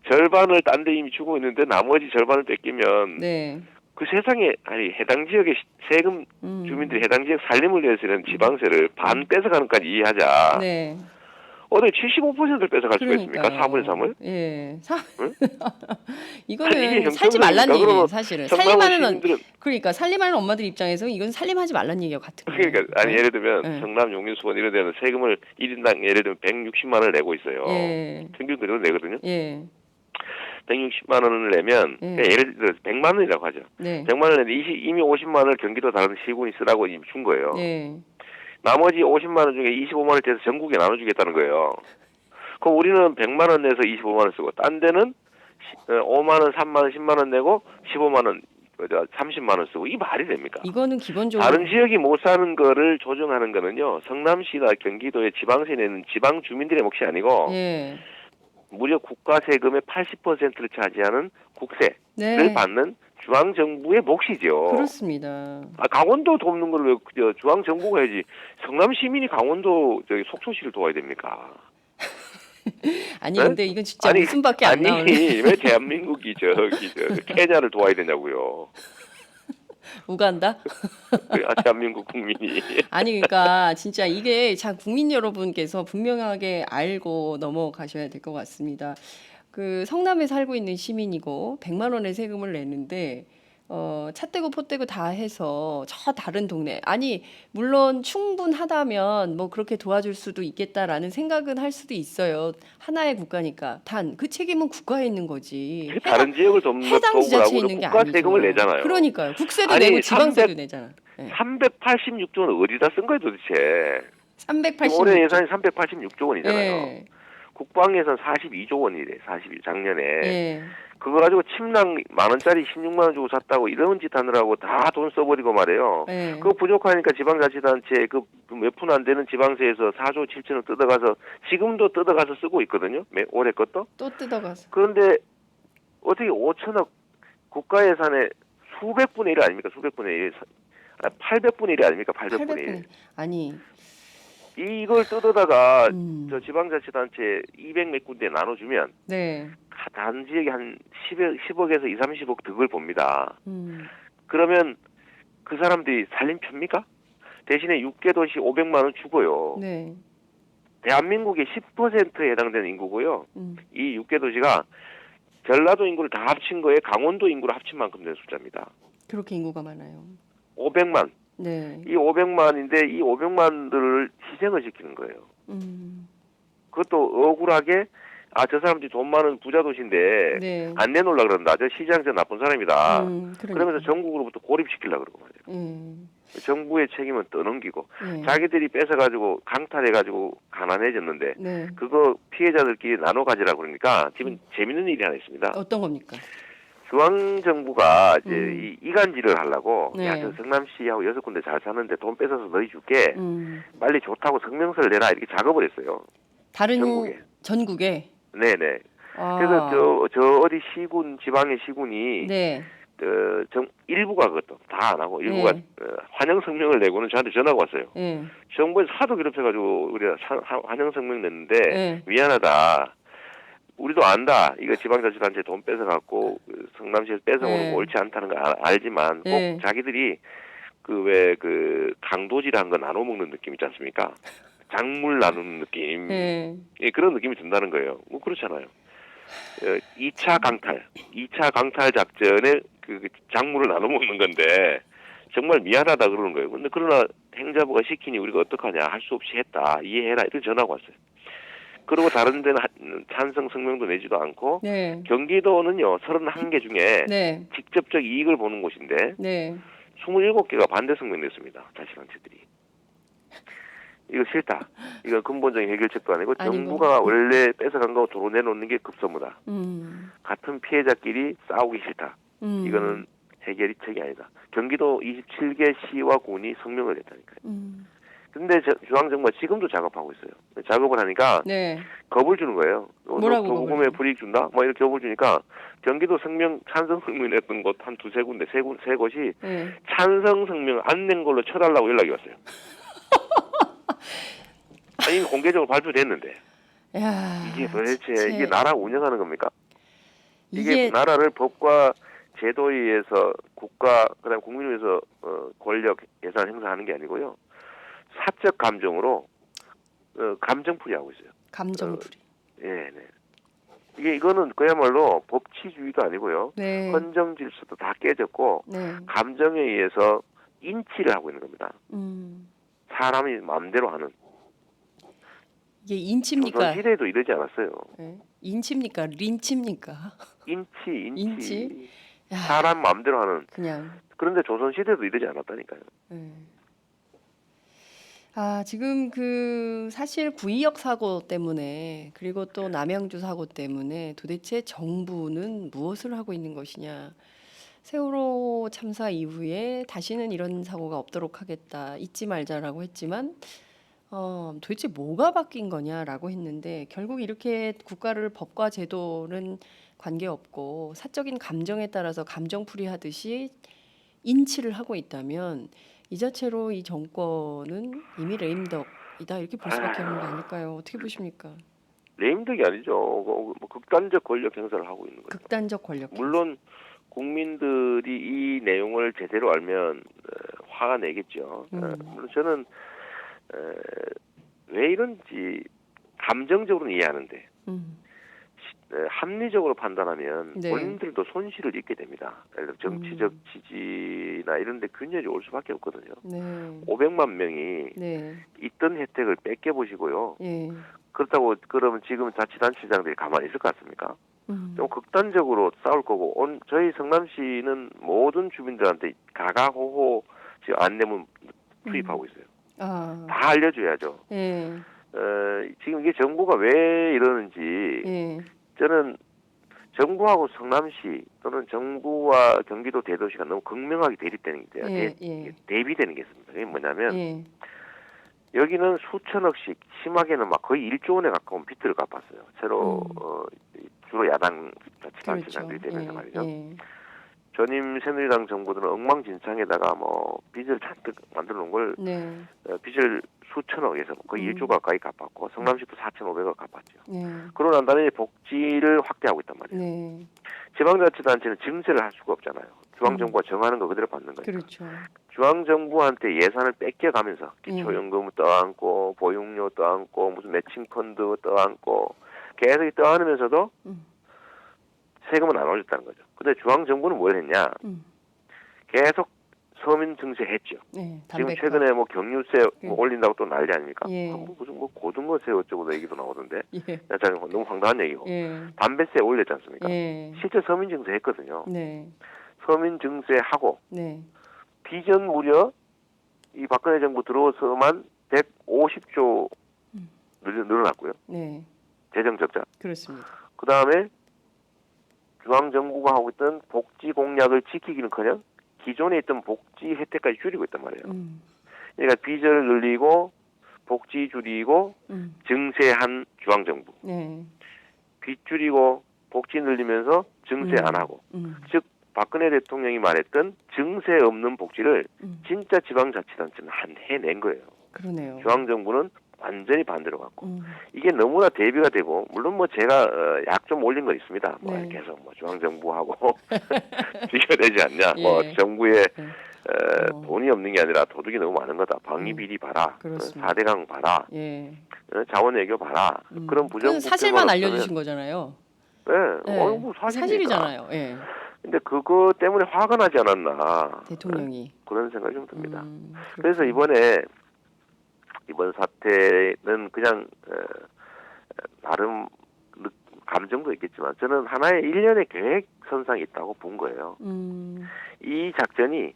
절반을 딴 데 이미 주고 있는데 나머지 절반을 뺏기면 네. 그 세상에 아니 해당 지역의 세금 주민들이 해당 지역 살림을 위해서 내는 지방세를 반 뺏어가는까지 이해하자. 네. 어디 75%를 뺏어갈 수가 있습니까? 그러니까요. 4분의 3을? 예. 응? 이거는 이게 살지 형평성입니까? 말라는 얘기예요, 그러면 사실은. 성남의 살림하는 시민들은 그러니까 살림하는 엄마들 입장에서 이건 살림하지 말라는 얘기가 같은 거예요. 그러니까 아니 네. 예를 들면 네. 성남, 용인, 수원 이런 데는 세금을 1인당 예를 들면 160만 원을 내고 있어요. 예. 평균 그대로 내거든요. 예. 160만 원을 내면 예. 그러니까 예를 들어 100만 원이라고 하죠. 네. 100만 원을 내면 이미 50만 원을 경기도 다른 시군이 쓰라고 이미 준 거예요. 네. 나머지 50만 원 중에 25만 원을 떼서 전국에 나눠주겠다는 거예요. 그럼 우리는 100만 원 내서 25만 원 쓰고 딴 데는 5만 원, 3만 원, 10만 원 내고 15만 원, 30만 원 쓰고 이 말이 됩니까? 이거는 기본적으로 다른 지역이 못 사는 거를 조정하는 거는요. 성남시나 경기도의 지방세 내는 지방 주민들의 몫이 아니고 예. 무려 국가 세금의 80%를 차지하는 국세를 네. 받는 중앙 정부의 몫이죠. 그렇습니다. 강원도 돕는 걸 왜 중앙 정부가 해야지. 성남 시민이 강원도 속초시를 도와야 됩니까? 아니 네? 근데 이건 진짜 웃음밖에 안 나오네. 아니 왜 대한민국이 케냐를 도와야 되냐고요. 우간다? 대한민국 국민이. 아니 그러니까 진짜 이게 참 국민 여러분께서 분명하게 알고 넘어가셔야 될 것 같습니다. 그 성남에 살고 있는 시민이고 100만 원의 세금을 내는데 차 떼고 포 떼고 다 해서 저 다른 동네 아니 물론 충분하다면 뭐 그렇게 도와줄 수도 있겠다라는 생각은 할 수도 있어요. 하나의 국가니까 단 그 책임은 국가에 있는 거지. 다른 지역을 돕는 해당 도구라고 지자체에 있는 게 국가 아니죠. 세금을 내잖아요. 그러니까요. 국세도 아니, 내고 지방세도 내잖아. 네. 386조 원 어디다 쓴 거예요 도대체? 380. 올해 예산이 386조 원이잖아요. 예. 국방 예산 42조 원이래. 작년에. 예. 그거 가지고 침낭 10,000원짜리 16만 원 주고 샀다고 이런 짓 하느라고 다 돈 써버리고 말이에요. 예. 그거 부족하니까 지방자치단체 그 몇 푼 안 되는 지방세에서 4조 7천원 뜯어가서 지금도 뜯어가서 쓰고 있거든요. 올해 것도. 또 뜯어가서. 그런데 어떻게 5천억 국가 예산의 수백분의 1 아닙니까? 수백분의 1. 800분의 1이 아닙니까? 800분의 1. 아니. 이걸 뜯어다가 저 지방자치단체 200몇 군데 나눠주면 네. 다른 지역에 한 10억에서 2, 30억 득을 봅니다. 음. 그러면 그 사람들이 살림 펴입니까? 대신에 6개 도시 500만 원 주고요. 네. 대한민국의 10%에 해당되는 인구고요. 이 6개 도시가 전라도 인구를 다 합친 거에 강원도 인구를 합친 만큼 되는 숫자입니다. 그렇게 인구가 많아요. 500만. 네. 이 500만인데 이 500만들을 희생을 시키는 거예요. 그것도 억울하게 저 사람들이 돈 많은 부자 도시인데 네. 안 내놓으려고 그런다. 저 시장 저 나쁜 사람이다. 그러니까. 그러면서 전국으로부터 고립시키려고 그러고 말이에요. 정부의 책임은 떠넘기고 자기들이 뺏어가지고 강탈해가지고 가난해졌는데 네. 그거 피해자들끼리 나눠 가지라고 그러니까 지금 재밌는 일이 하나 있습니다. 어떤 겁니까? 중앙정부가 이제 이간질을 하려고 네. 저 성남시하고 6군데 잘 사는데 돈 뺏어서 너희 줄게 빨리 좋다고 성명서를 내라 이렇게 작업을 했어요. 다른 전국에. 네네. 아. 그래서 저 어디 시군 지방의 시군이 네. 일부가 그것도 다 안 하고 일부가 환영 성명을 내고는 저한테 전화가 왔어요. 네. 정부에서 하도 괴롭혀가지고 우리가 환영 성명 냈는데 네. 미안하다. 우리도 안다. 이거 지방자치단체 돈 뺏어갖고 성남시에서 뺏어오는 거 옳지 않다는 거 알지만 꼭 자기들이 그 강도질한 거 나눠 먹는 느낌 있지 않습니까? 작물 나누는 느낌. 그런 느낌이 든다는 거예요. 뭐 그렇잖아요. 2차 강탈 작전에 그 작물을 나눠 먹는 건데 정말 미안하다 그러는 거예요. 근데 그러나 행자부가 시키니 우리가 어떡하냐 할 수 없이 했다. 이해해라. 이렇게 전화가 왔어요. 그리고 다른 데는 찬성 성명도 내지도 않고 경기도는요 31개 중에 직접적 이익을 보는 곳인데 27개가 반대 성명 냈습니다. 자치단체들이. 이거 싫다. 이거 근본적인 해결책도 아니고 정부가 원래 뺏어간 거 도로 내놓는 게 급선무다. 같은 피해자끼리 싸우기 싫다. 이거는 해결책이 아니다. 경기도 27개 시와 군이 성명을 냈다니까요. 근데 중앙정부가 지금도 작업하고 있어요. 작업을 하니까 네. 겁을 주는 거예요. 뭐라고 겁을 조금의 불이익 준다? 뭐 이렇게 겁을 주니까 경기도 찬성 성명 냈던 곳 한 두세 군데, 세 곳이 네. 찬성 성명 안 낸 걸로 쳐달라고 연락이 왔어요. 아니, 이미 공개적으로 발표됐는데. 야, 이게 도대체 이게 나라 운영하는 겁니까? 이게 이게 나라를 법과 제도에 의해서 국가, 그다음 국민을 위해서 권력, 예산 행사하는 게 아니고요. 사적 감정으로 감정풀이하고 있어요. 감정풀이. 예, 네. 이거는 그야말로 법치주의도 아니고요. 네. 헌정 질서도 다 깨졌고 네. 감정에 의해서 인치를 하고 있는 겁니다. 음. 사람이 마음대로 하는. 이게 인치입니까? 조선시대에도 이러지 않았어요. 네. 인치입니까? 린치입니까? 인치. 야, 사람 마음대로 하는. 그냥. 그런데 조선시대도 이러지 않았다니까요. 네. 아, 지금 사실 구의역 사고 때문에 그리고 또 남양주 사고 때문에 도대체 정부는 무엇을 하고 있는 것이냐. 세월호 참사 이후에 다시는 이런 사고가 없도록 하겠다, 잊지 말자라고 했지만 도대체 뭐가 바뀐 거냐라고 했는데 결국 이렇게 국가를 법과 제도는 관계없고 사적인 감정에 따라서 감정풀이 하듯이 인치를 하고 있다면 이 자체로 이 정권은 이미 레임덕이다 이렇게 볼 수밖에 없는 거 아닐까요? 어떻게 보십니까? 레임덕이 아니죠. 뭐 극단적 권력 행사를 하고 있는 거죠. 극단적 권력 행사. 물론 국민들이 이 내용을 제대로 알면 화가 내겠죠. 물론 저는 왜 이런지 감정적으로는 이해하는데 합리적으로 판단하면 네. 본인들도 손실을 입게 됩니다. 예를 들어 정치적 지지나 이런 데 균열이 올 수밖에 없거든요. 네. 500만 명이 네. 있던 혜택을 뺏겨보시고요. 예. 그렇다고 그러면 지금 자치단체장들이 가만히 있을 것 같습니까? 좀 극단적으로 싸울 거고 저희 성남시는 모든 주민들한테 가가호호 지금 안내문 투입하고 있어요. 아. 다 알려줘야죠. 예. 지금 이게 정부가 왜 이러는지 예. 저는 정부하고 성남시 또는 정부와 경기도 대도시가 너무 극명하게 대립되는 게 대비되는 게 있습니다. 그게 뭐냐면 예. 여기는 수천억씩 심하게는 막 거의 1조 원에 가까운 빚들을 갚았어요. 새로 주로 야당 자치단체장들이 그렇죠. 되면서 말이죠. 예. 전임 새누리당 정부들은 엉망진창에다가 뭐 빚을 잔뜩 만들어 놓은 걸 네. 빚을 수천억에서 거의 1조 가까이 갚았고 성남시도 4,500억 갚았죠. 네. 그러고 난 다음에 복지를 확대하고 있단 말이에요. 네. 지방자치단체는 증세를 할 수가 없잖아요. 중앙정부가 정하는 거 그대로 받는 거예요. 그렇죠. 중앙정부한테 예산을 뺏겨가면서 기초연금 떠안고 보육료 떠안고 무슨 매칭펀드 떠안고 계속 떠안으면서도 세금은 안 올렸다는 거죠. 근데 중앙정부는 뭘 했냐? 계속 서민 증세했죠. 네, 지금 최근에 뭐 경유세 뭐 올린다고 또 난리 아닙니까? 예. 무슨 뭐 고등어세 어쩌고 얘기도 나오던데. 예. 너무 황당한 얘기고. 예. 담배세 올렸지 않습니까? 예. 실제 서민 증세했거든요. 네. 서민 증세하고 네. 빚은 무려 이 박근혜 정부 들어서만 150조 늘어났고요. 네. 재정 적자. 그렇습니다. 그 다음에 중앙정부가 하고 있던 복지 공약을 지키기는커녕 기존에 있던 복지 혜택까지 줄이고 있단 말이에요. 그러니까 빚을 늘리고 복지 줄이고 증세한 중앙정부. 네. 빚 줄이고 복지 늘리면서 증세 안 하고. 즉 박근혜 대통령이 말했던 증세 없는 복지를 진짜 지방자치단체는 해낸 거예요. 그러네요. 중앙정부는 완전히 반대로 갔고 이게 너무나 대비가 되고 물론 뭐 제가 약 좀 올린 거 있습니다. 뭐 네. 계속 뭐 중앙정부하고 비교되지 않냐. 예. 뭐 정부에 네. 돈이 없는 게 아니라 도둑이 너무 많은 거다. 방위비리 봐라. 그렇습니다. 4대강 봐라. 예. 자원외교 봐라. 그런 부정 사실만 알려주신 거잖아요. 네. 네. 뭐 사실이잖아요. 예. 근데 그거 때문에 화가 나지 않았나. 대통령이. 그런 생각이 좀 듭니다. 그래서 이번 사태는 그냥 나름 감정도 있겠지만 저는 하나의 일련의 계획선상이 있다고 본 거예요. 이 작전이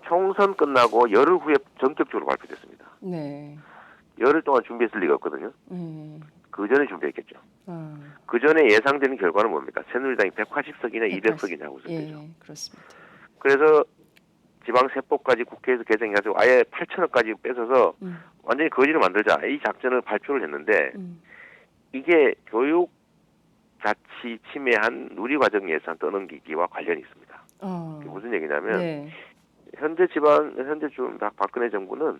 총선 끝나고 열흘 후에 전격적으로 발표됐습니다. 네. 열흘 동안 준비했을 리가 없거든요. 그 전에 준비했겠죠. 그 전에 예상되는 결과는 뭡니까? 새누리당이 180석이냐 200석이냐 하고 있었죠. 예, 그렇습니다. 그래서 지방세법까지 국회에서 개정해가지고 아예 8천억까지 뺏어서 완전히 거지를 만들자 이 작전을 발표를 했는데 이게 교육 자치 침해한 누리과정 예산 떠넘기기와 관련이 있습니다. 그게 무슨 얘기냐면 네. 현재 지금 박근혜 정부는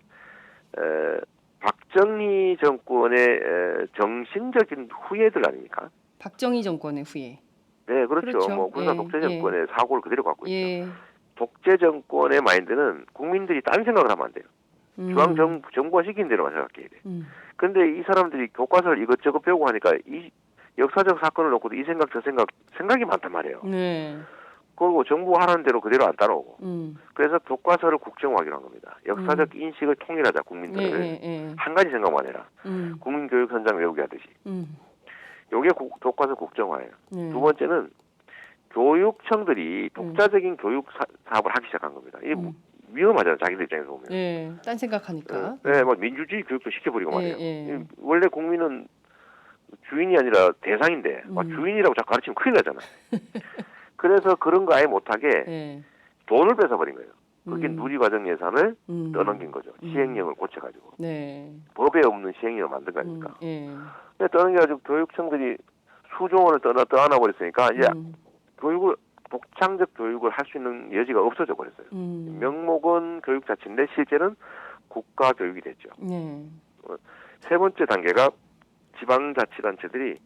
박정희 정권의 정신적인 후예들 아닙니까? 박정희 정권의 후예. 네, 그렇죠. 그렇죠. 뭐 군사 예, 독재 정권의 사고를 그대로 갖고 있죠. 예. 독재 정권의 마인드는 국민들이 딴 생각을 하면 안 돼요. 정부가 시킨 대로만 생각해야 돼. 그런데 이 사람들이 교과서를 이것저것 배우고 하니까 이 역사적 사건을 놓고도 이 생각 저 생각이 많단 말이에요. 네. 그리고 정부가 하라는 대로 그대로 안 따라오고. 그래서 교과서를 국정화하기로 한 겁니다. 역사적 인식을 통일하자 국민들을. 한 가지 생각만 해라. 국민교육 현장 외우게 하듯이. 요게 교과서 국정화예요. 두 번째는 교육청들이 독자적인 교육 사업을 하기 시작한 겁니다. 이게 위험하잖아요. 자기들 입장에서 보면. 네. 딴 생각하니까. 네, 뭐 민주주의 교육도 시켜버리고 말이에요. 원래 국민은 주인이 아니라 대상인데 주인이라고 자꾸 가르치면 큰일 나잖아. 그래서 그런 거 아예 못하게 돈을 뺏어버린 거예요. 그게 누리과정 예산을 떠넘긴 거죠. 시행령을 고쳐가지고. 네. 법에 없는 시행령을 만든 거 아닙니까? 예. 떠넘겨가지고 교육청들이 수조원을 떠안아버렸으니까 이제 독창적 교육을 할 수 있는 여지가 없어져 버렸어요. 명목은 교육자치인데 실제는 국가교육이 됐죠. 세 번째 단계가 지방자치단체들이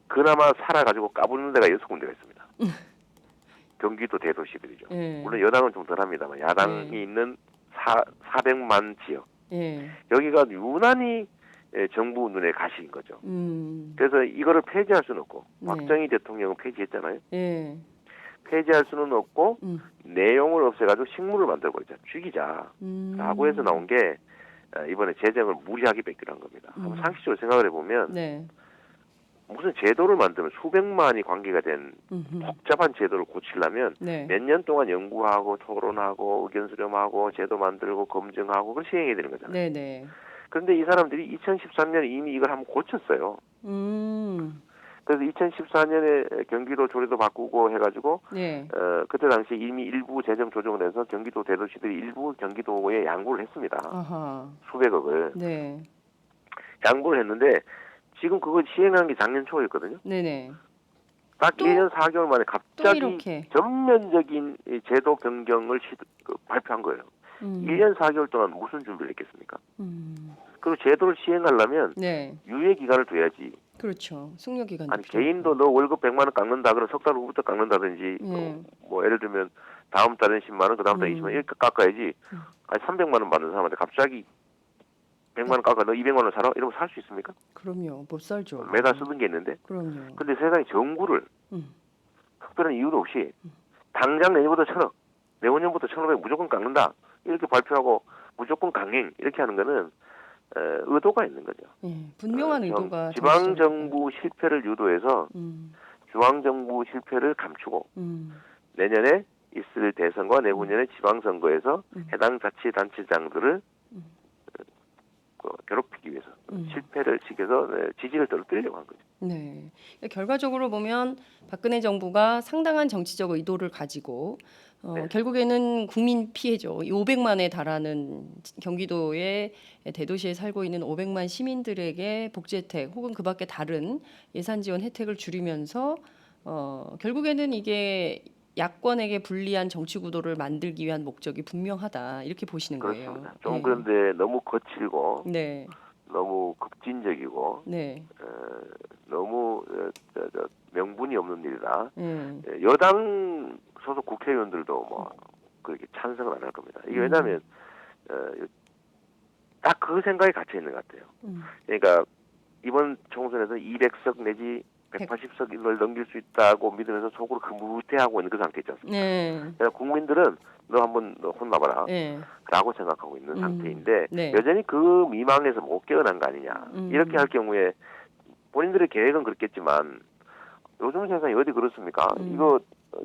그나마 살아가지고 까부는 데가 6군데가 있습니다. 경기도 대도시들이죠. 물론 여당은 좀 덜합니다만 야당이 있는 400만 지역. 여기가 유난히 정부 눈에 가시인 거죠. 그래서 이거를 폐지할 수는 없고 박정희 대통령은 폐지했잖아요. 폐지할 수는 없고 내용을 없애가지고 식물을 만들어버리자. 죽이자. 라고 해서 나온 게 이번에 재정을 무리하게 뺏기로 한 겁니다. 한번 상식적으로 생각을 해보면 무슨 제도를 만들면 수백만이 관계가 된 복잡한 제도를 고치려면 몇 년 동안 연구하고 토론하고 의견 수렴하고 제도 만들고 검증하고 그걸 시행해야 되는 거잖아요. 그런데 이 사람들이 2013년에 이미 이걸 한번 고쳤어요. 그래서 2014년에 경기도 조례도 바꾸고 해가지고 그때 당시 이미 일부 재정 조정을 해서 경기도 대도시들이 일부 경기도에 양보를 했습니다. 수백억을. 양보를 했는데 지금 그걸 시행한 게 작년 초였거든요. 딱 1년 4개월 만에 갑자기 전면적인 제도 변경을 발표한 거예요. 1년 4개월 동안 무슨 준비를 했겠습니까? 그리고 제도를 시행하려면 유예 기간을 둬야지. 그렇죠. 숙려 기간. 아니 개인도 너 월급 100만 원 깎는다 그러면 석 달 후부터 깎는다든지 뭐 예를 들면 다음 달엔 10만 원, 그 다음 달에 20만 원 이렇게 깎아야지. 아니 300만 원 받는 사람한테 갑자기 100만 원 깎아 너 200만 원 살아? 이러면 살 수 있습니까? 그럼요. 못 살죠. 매달 쓰던 게 있는데. 그럼요. 근데 세상에 정부를 특별한 이유도 없이 당장 내년부터 1,000억, 내후년부터 1,500 무조건 깎는다. 이렇게 발표하고 무조건 강행 이렇게 하는 거는 의도가 있는 거죠. 분명한 의도가 지방정부 실패를 유도해서 중앙정부 실패를 감추고 내년에 있을 대선과 내후년의 지방선거에서 해당 자치단체장들을 괴롭히기 위해서 실패를 시켜서 지지를 떨어뜨리려고 한 거죠. 네. 결과적으로 보면 박근혜 정부가 상당한 정치적 의도를 가지고 결국에는 국민 피해죠. 500만에 달하는 경기도의 대도시에 살고 있는 500만 시민들에게 복지 혜택 혹은 그 밖에 다른 예산 지원 혜택을 줄이면서 결국에는 이게 야권에게 불리한 정치 구도를 만들기 위한 목적이 분명하다. 이렇게 보시는 거예요. 그렇습니다. 좀 그런데 너무 거칠고 너무 극진적이고 너무 명분이 없는 일이다. 여당 소속 국회의원들도 뭐 그렇게 찬성을 안 할 겁니다. 이게 왜냐하면 딱 그 생각이 갇혀 있는 것 같아요. 그러니까 이번 총선에서 200석 내지 180석을 넘길 수 있다고 믿으면서 속으로 흐뭇해하고 있는 그 상태 있지 않습니까? 그래서 국민들은 너 한번 혼나봐라 라고 생각하고 있는 상태인데 여전히 그 미망에서 못 깨어난 거 아니냐. 이렇게 할 경우에 본인들의 계획은 그렇겠지만 요즘 세상이 어디 그렇습니까? 이거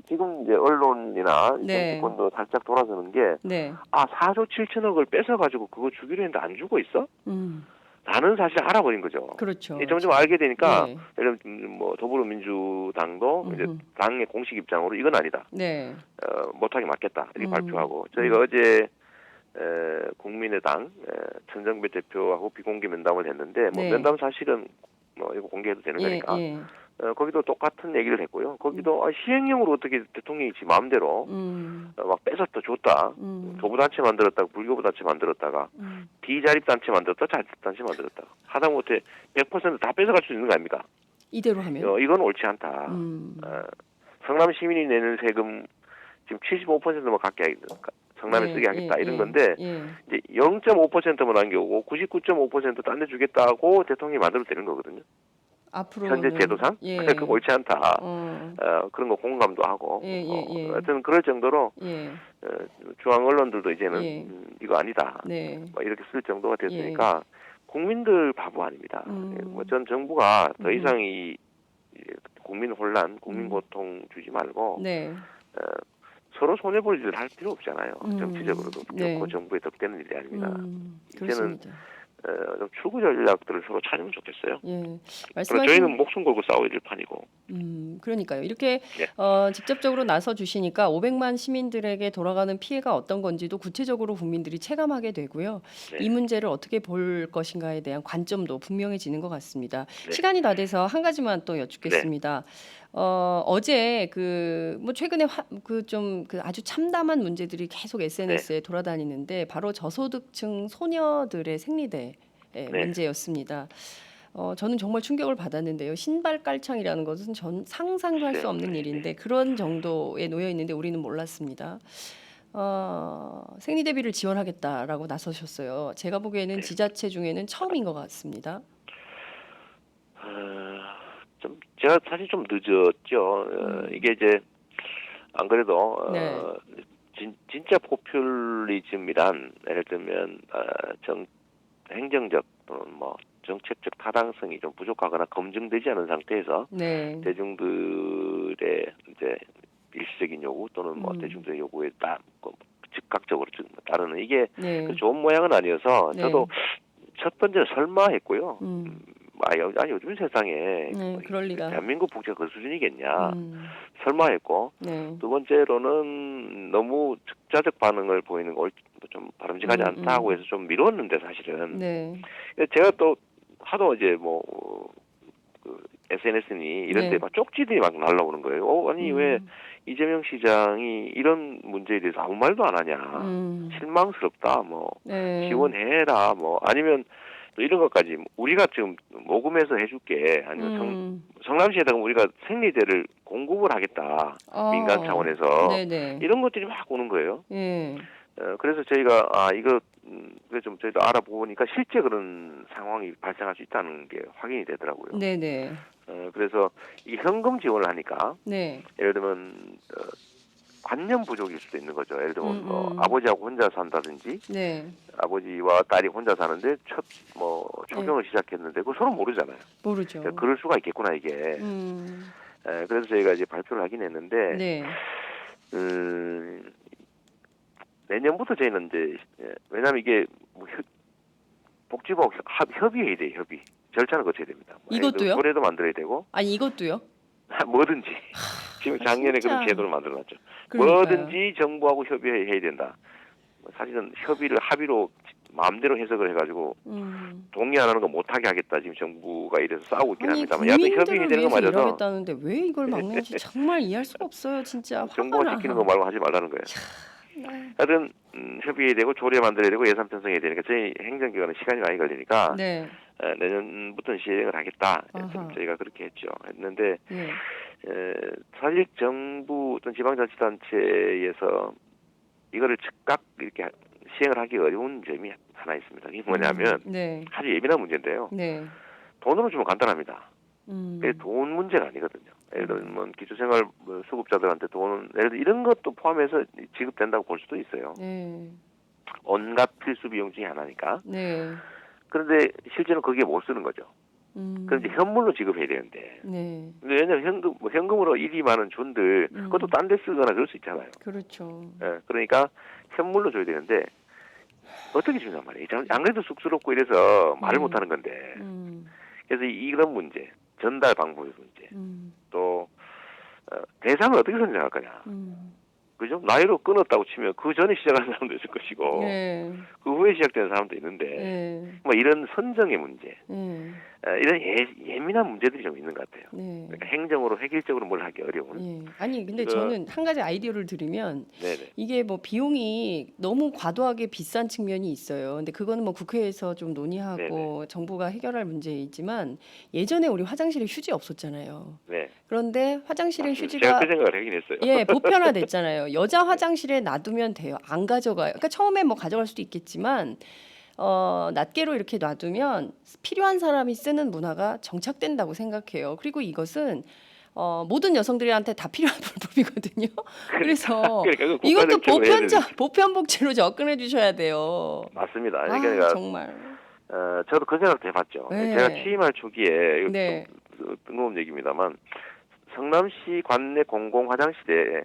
지금 이제 언론이나 정치권도 살짝 돌아서는 게 4조 7천억을 뺏어가지고 그거 주기로 했는데 안 주고 있어? 많은 사실을 알아버린 거죠. 그렇죠. 점점 알게 되니까 네. 예를 들면 뭐 더불어민주당도 이제 당의 공식 입장으로 이건 아니다. 네. 못하게 막겠다 이렇게 발표하고 저희가 어제 국민의당 천정배 대표하고 비공개 면담을 했는데 뭐 네. 면담 사실은 뭐 이거 공개해도 되는 예, 거니까 예. 거기도 똑같은 얘기를 했고요. 거기도 시행령으로 어떻게 대통령이 지 마음대로 막 뺏었다 줬다 교부단체 만들었다가 불교부단체 만들었다가 비자립단체 만들었다 자립단체 만들었다 하다못해 100%다 뺏어갈 수 있는 거 아닙니까? 이대로 하면 이건 옳지 않다. 성남 시민이 내는 세금 지금 75%만 갖게 하겠다. 성남에 쓰게 하겠다 이런 건데 이제 0.5%만 남겨오고 99.5% 딴 데 주겠다고 대통령이 만들어도 되는 거거든요. 앞으로는 현재 제도상 그거 옳지 않다. 그런 거 공감도 하고 하여튼 그럴 정도로 중앙 언론들도 이제는 이거 아니다. 뭐 이렇게 쓸 정도가 됐으니까 국민들 바보 아닙니다. 뭐 전 정부가 더 이상 이 국민 혼란, 국민 고통 주지 말고 서로 손해볼 일을 할 필요 없잖아요. 정치적으로도 결코 정부에 덕되는 일이 아닙니다. 이제는 좀 출구 전략들을 서로 찾으면 좋겠어요. 저희는 목숨 걸고 싸울 일판이고. 그러니까요. 이렇게 직접적으로 나서 주시니까 500만 시민들에게 돌아가는 피해가 어떤 건지도 구체적으로 국민들이 체감하게 되고요. 이 문제를 어떻게 볼 것인가에 대한 관점도 분명해지는 것 같습니다. 시간이 다 돼서 한 가지만 또 여쭙겠습니다. 어제 뭐 최근에 아주 참담한 문제들이 계속 SNS에 돌아다니는데 바로 저소득층 소녀들의 생리대 문제였습니다. 저는 정말 충격을 받았는데요. 신발 깔창이라는 것은 전 상상도 할 수 없는 일인데 그런 정도에 놓여 있는데 우리는 몰랐습니다. 생리대비를 지원하겠다라고 나서셨어요. 제가 보기에는 지자체 중에는 처음인 것 같습니다. 제가 사실 좀 늦었죠. 이게 이제 안 그래도 진짜 포퓰리즘이란 예를 들면 행정적 또는 뭐 정책적 타당성이 좀 부족하거나 검증되지 않은 상태에서 대중들의 이제 일시적인 요구 또는 뭐 대중들의 요구에 즉각적으로 따르는 이게 좋은 모양은 아니어서 저도 첫 번째 설마 했고요. 요즘 세상에 그럴 리가. 대한민국 복지가 그 수준이겠냐 설마 했고 두 번째로는 너무 즉자적 반응을 보이는 거 좀 바람직하지 않다고 해서 좀 미뤘는데 사실은 제가 또 하도 이제 SNS니 이런 데 막 쪽지들이 막 날라오는 거예요. 아니 왜 이재명 시장이 이런 문제에 대해서 아무 말도 안 하냐 실망스럽다 지원해라 아니면 또 이런 것까지 우리가 지금 모금해서 해줄게 아니면 성남시에다가 우리가 생리대를 공급을 하겠다 민간 차원에서 이런 것들이 막 오는 거예요. 그래서 저희가 이거 좀 저희도 알아보니까 실제 그런 상황이 발생할 수 있다는 게 확인이 되더라고요. 그래서 이게 현금 지원을 하니까 예를 들면 관념 부족일 수도 있는 거죠. 예를 들면 아버지하고 혼자 산다든지 아버지와 딸이 혼자 사는데 초경을 시작했는데 그거 서로 모르잖아요. 모르죠. 그럴 수가 있겠구나 이게. 그래서 저희가 이제 발표를 하긴 했는데 내년부터 저희는 이제 왜냐하면 이게 복지부 협의해야 돼요. 협의 절차를 거쳐야 됩니다. 이것도요? 조례도 만들어야 되고. 아니 이것도요? 뭐든지 지금 작년에 그런 제도를 만들어놨죠. 그러니까요. 뭐든지 정부하고 협의해야 된다. 사실은 합의로 마음대로 해석을 해가지고 동의 안 하는 거 못하게 하겠다. 지금 정부가 이래서 싸우고 있긴 합니다만 여하튼 협의해야 되는 거 맞아서 일하겠다는데 왜 이걸 막는지 정말 이해할 수가 없어요. 진짜 정부가 지키는 거 말고 하지 말라는 거예요. 하여튼 협의해야 되고 조례 만들어야 되고 예산 편성해야 되니까 저희 행정기관은 시간이 많이 걸리니까 내년부터는 시행을 하겠다. 저희가 그렇게 했는데 사실 정부 또는 지방자치단체에서 이거를 즉각 이렇게 시행을 하기 어려운 점이 하나 있습니다. 이게 뭐냐면 아주 예민한 문제인데요. 돈으로 주면 간단합니다. 그게 돈 문제가 아니거든요. 예를 들면 기초생활 수급자들한테 돈은 예를 들어 이런 것도 포함해서 지급된다고 볼 수도 있어요. 온갖 필수 비용 중에 하나니까. 그런데 실제는 거기에 못 쓰는 거죠. 그런데 현물로 지급해야 되는데. 근데 왜냐면 현금으로 1만 원 준들 그것도 딴 데 쓰거나 그럴 수 있잖아요. 그렇죠. 그러니까 현물로 줘야 되는데 어떻게 주냔 말이에요. 안 그래도 쑥스럽고 이래서 말을 못하는 건데. 그래서 이런 문제, 전달 방법의 문제, 또 대상을 어떻게 선정할 거냐. 그죠? 나이로 끊었다고 치면 그 전에 시작한 사람도 있을 것이고 네. 그 후에 시작된 사람도 있는데 네. 뭐 이런 선정의 문제, 네. 이런 예민한 문제들이 좀 있는 것 같아요. 네. 그러니까 행정으로 획일적으로 뭘 하기 어려운. 예. 아니 근데 이거- 저는 한 가지 아이디어를 드리면 네네. 이게 뭐 비용이 너무 과도하게 비싼 측면이 있어요. 근데 그거는 뭐 국회에서 좀 논의하고 정부가 해결할 문제이지만 예전에 우리 화장실에 휴지 없었잖아요. 네. 그런데 화장실에 제가 휴지가 그 생각을 하긴 했어요. 예, 보편화됐잖아요. 여자 화장실에 놔두면 돼요. 안 가져가요. 그러니까 처음에 뭐 가져갈 수도 있겠지만 낱개로 이렇게 놔두면 필요한 사람이 쓰는 문화가 정착된다고 생각해요. 그리고 이것은 모든 여성들한테 다 필요한 불법이거든요. 그래서 그러니까 그 이것도 국가 정책으로 해야 보편복지로 접근해 주셔야 돼요. 맞습니다. 아, 그러니까 정말. 저도 그 생각도 해봤죠. 네. 제가 취임할 초기에 이거 네. 좀 뜬금없는 얘기입니다만 성남시 관내 공공 화장실에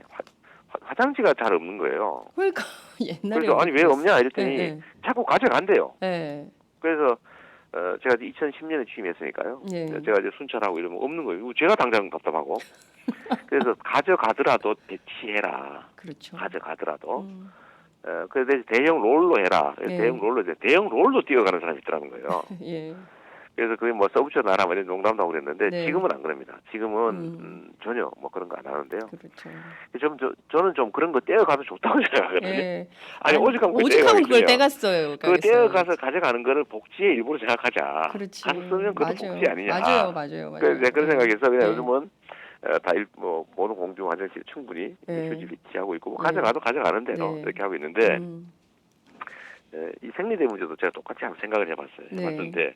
화장지가 잘 없는 거예요. 그러니까 옛날에 그래서 아니 왜 없냐 이랬더니 네. 자꾸 가져간대요. 네. 그래서 제가 2010년에 취임했으니까요. 네. 제가 이제 순찰하고 이러면 없는 거예요. 제가 당장 답답하고. 그래서 가져가더라도 배치해라. 그렇죠. 가져가더라도. 그래서 대형 롤로 해라. 네. 대형 롤로 뛰어가는 사람이 있더라는 거예요. 예. 그래서 그게 뭐 서브쳐 나라 뭐 이런 농담도 하고 그랬는데 네. 지금은 안 그럽니다. 지금은 전혀 뭐 그런 거 안 하는데요. 그렇죠. 저는 좀 그런 거 떼어가서 좋다고 생각하거든요. 예. 아니 오죽하면 오죽하면 그걸 떼갔어요. 그 떼어가서 가져가는 거를 복지의 일부로 생각하자. 그렇지. 가서 쓰면 그것도 맞아요. 복지 아니냐. 맞아요. 그래서 내가 그런 생각해서 그냥 네. 요즘은 뭐 모든 공중 화장실 충분히 네. 휴지 비치하고 있고 뭐 네. 가져가도 가져가는 대로 네. 이렇게 하고 있는데 이 생리대 문제도 제가 똑같이 한번 생각을 해봤어요. 네. 해봤는데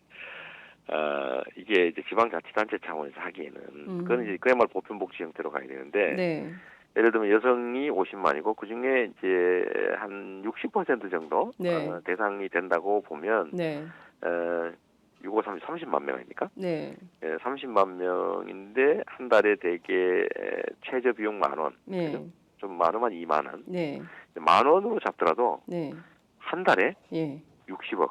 이게 이제 지방자치단체 차원에서 하기에는 그건 이제 그야말로 보편복지 형태로 가야 되는데 네. 예를 들면 여성이 50만이고 그 중에 이제 한 60% 정도 네. 대상이 된다고 보면 네. 6530 30만 명 아닙니까? 네. 30만 명인데 한 달에 대개 최저 비용 10,000원. 네. 그죠? 좀 많으면 2만 원. 네. 10,000원으로 잡더라도 네. 한 달에 예. 60억.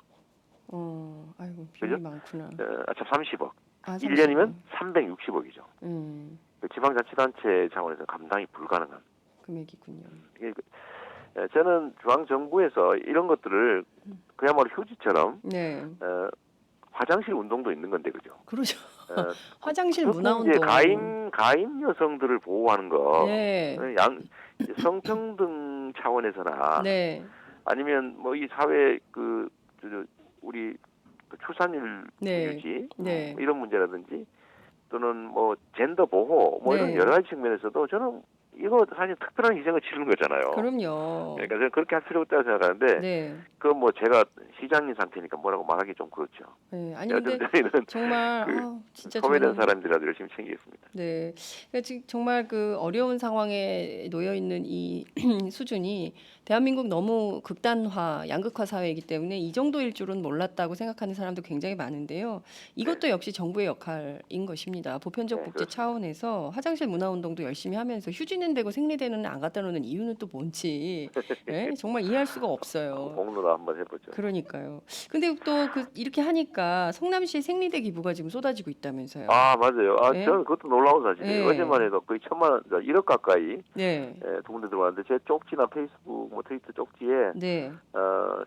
아이고 비용이 그죠? 많구나. 30억. 아, 1년이면 360억이죠. 음. 지방자치단체 차원에서 감당이 불가능한. 금액이군요. 저는 중앙정부에서 이런 것들을 그야말로 휴지처럼 네. 화장실 운동도 있는 건데 그죠? 그렇죠. 화장실 문화 이제 운동. 가임 여성들을 보호하는 거, 네. 성평등 차원에서나 네. 아니면 뭐 이 사회 우리 출산율 네. 유지 네. 뭐 이런 문제라든지 또는 뭐 젠더 보호 뭐 네. 이런 여러 가지 측면에서도 저는 이거 사실 특별한 희생을 치르는 거잖아요. 그럼요. 그러니까 저는 그렇게 할 필요가 없다고 생각하는데 네. 그 뭐 제가 시장인 상태니까 뭐라고 말하기 좀 그렇죠. 네. 아니 근데 저희는 정말 진짜 소외된 저는 사람들이라도 열심히 챙기겠습니다. 네. 그러니까 지금 정말 그 어려운 상황에 놓여 있는 이 수준이 대한민국 너무 극단화, 양극화 사회이기 때문에 이 정도일 줄은 몰랐다고 생각하는 사람도 굉장히 많은데요. 이것도 역시 정부의 역할인 것입니다. 보편적 네, 복지 그렇습니다. 차원에서 화장실 문화 운동도 열심히 하면서 휴지는 되고 생리대는 안 갖다 놓는 이유는 또 뭔지 네? 정말 이해할 수가 없어요. 공로나 한번 해보죠. 그러니까요. 근데 또 이렇게 하니까 성남시 생리대 기부가 지금 쏟아지고 있다면서요. 아 맞아요. 네? 저는 그것도 놀라운 사실이에요. 네. 어제만 해도 거의 1,000만 원, 1억 가까이 네. 두 군데 들어왔는데 제 쪽지나 페이스북, 뭐 트위터 쪽지에 네.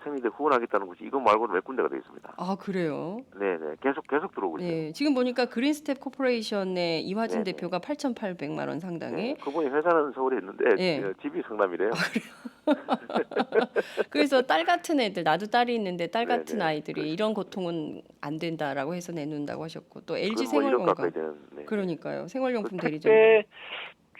생리대 후원하겠다는 곳이 이거 말고는 몇 군데가 돼 있습니다. 아, 그래요? 네네 계속 들어오고 있어요. 네. 지금 보니까 그린스텝 코퍼레이션의 이화진 네네. 대표가 8,800만 원 상당의. 네, 그분이 회사는 서울에 있는데 네. 집이 성남이래요. 그래서 딸 같은 애들, 나도 딸이 있는데 딸 같은 네네. 아이들이 이런 고통은 안 된다라고 해서 내놓는다고 하셨고 또 LG 그건 뭐 1억 가까이 생활건강. 되는. 네. 그러니까요. 생활용품 그 대리점. 택배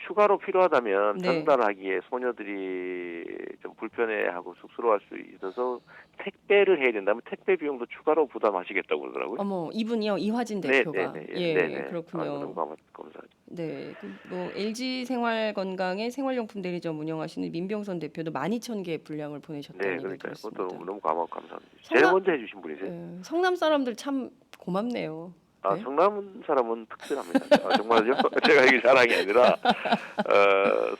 추가로 필요하다면 네. 전달하기에 소녀들이 좀 불편해하고 쑥스러워할 수 있어서 택배를 해야 된다면 택배 비용도 추가로 부담하시겠다고 그러더라고요. 어머, 이분이요. 이화진 대표가. 예, 그렇군요. 너무 감사하죠. 네, 뭐 LG 생활건강의 생활용품 대리점 운영하시는 민병선 대표도 12,000개의 분량을 보내셨다는 네, 얘기를 그러니까요. 들었습니다. 그것도 너무 감사합니다. 성남- 제일 먼저 해주신 분이세요. 예, 성남 사람들 참 고맙네요. 네? 성남 사람은 특별합니다. 정말요. 제가 이게 자랑이 아니라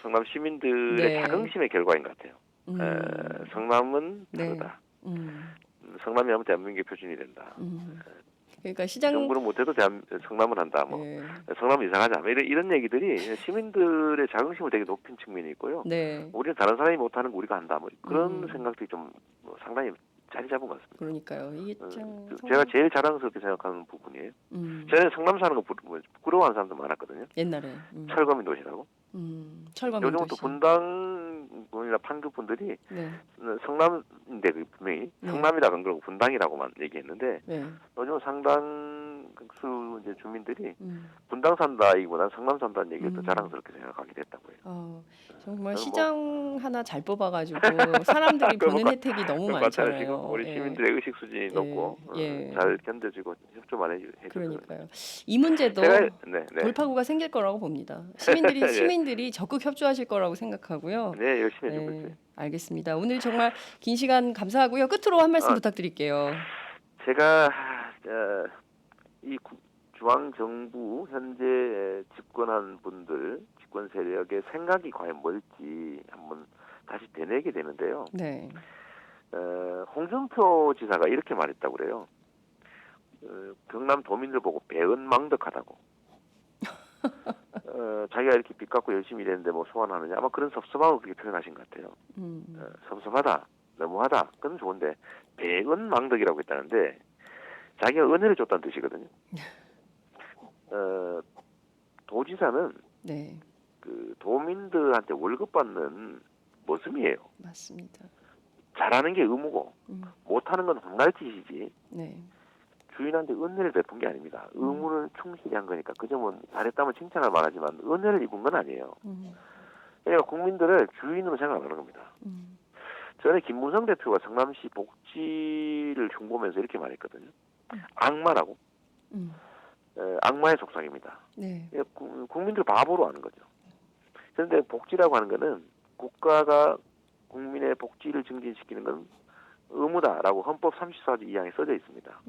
성남 시민들의 네. 자긍심의 결과인 것 같아요. 성남은 네. 다르다. 성남이 하면 대한민국의 표준이 된다. 그러니까 시장 정부는 못해도 성남을 한다. 뭐 예. 성남 이상하자. 뭐 이런 얘기들이 시민들의 자긍심을 되게 높인 측면이 있고요. 네. 우리는 다른 사람이 못하는 거 우리가 한다. 뭐 그런 생각들이 좀 상당히 자리 잡은 것 같습니다. 그러니까요. 이게 참 제가 제일 자랑스럽게 생각하는 부분이에요. 저는 성남 사는 거 부러워하는 사람도 많았거든요. 옛날에 철거민 도시라고. 철거민 요즘은 또 도시. 분당분이나 판교분들이 네. 성남인데 분명히 네. 성남이라 안 그러고 분당이라고만 얘기했는데 네. 요즘 상당수 이제 주민들이 분당 산다이기보다는 성남 산다는 얘기를 더 자랑스럽게 생각하게 됐다고 해요. 정말 저는 시장 하나 잘 뽑아가지고 사람들이 보는 혜택이 너무 맞아요. 지금 많잖아요. 우리 예. 시민들의 의식 수준이 높고 예. 잘 견뎌지고 협조만 해줘서 그러니까요. 이 문제도 네. 돌파구가 생길 거라고 봅니다. 네. 시민들이 적극 협조하실 거라고 생각하고요. 네, 열심히 해주고 있어요. 알겠습니다. 오늘 정말 긴 시간 감사하고요. 끝으로 한 말씀 부탁드릴게요. 제가 이 중앙 정부 현재 집권한 분들, 집권 세력의 생각이 과연 뭘지 한번 다시 되뇌게 되는데요. 네. 홍준표 지사가 이렇게 말했다고 그래요. 경남 도민들 보고 배은망덕하다고. 자기가 이렇게 빚 갚고 열심히 일했는데 뭐 소환하느냐 아마 그런 섭섭함을 그렇게 표현하신 것 같아요. 섭섭하다, 너무하다, 그건 좋은데 배은망덕이라고 했다는데 자기가 은혜를 줬다는 뜻이거든요. 도지사는 네. 그 도민들한테 월급 받는 모습이에요. 맞습니다. 잘하는 게 의무고 못하는 건 혼날 짓이지. 네. 주인한테 은혜를 베푼 게 아닙니다. 의무를 충실히 한 거니까 그 점은 잘했다면 칭찬할 만하지만 은혜를 입은 건 아니에요. 그러니까 국민들을 주인으로 생각하는 겁니다. 전에 김무성 대표가 성남시 복지를 흉보면서 이렇게 말했거든요. 악마라고. 악마의 속삭입니다. 네. 국민들 바보로 하는 거죠. 그런데 복지라고 하는 거는 국가가 국민의 복지를 증진시키는 건 의무다라고 헌법 34조 2항에 써져 있습니다.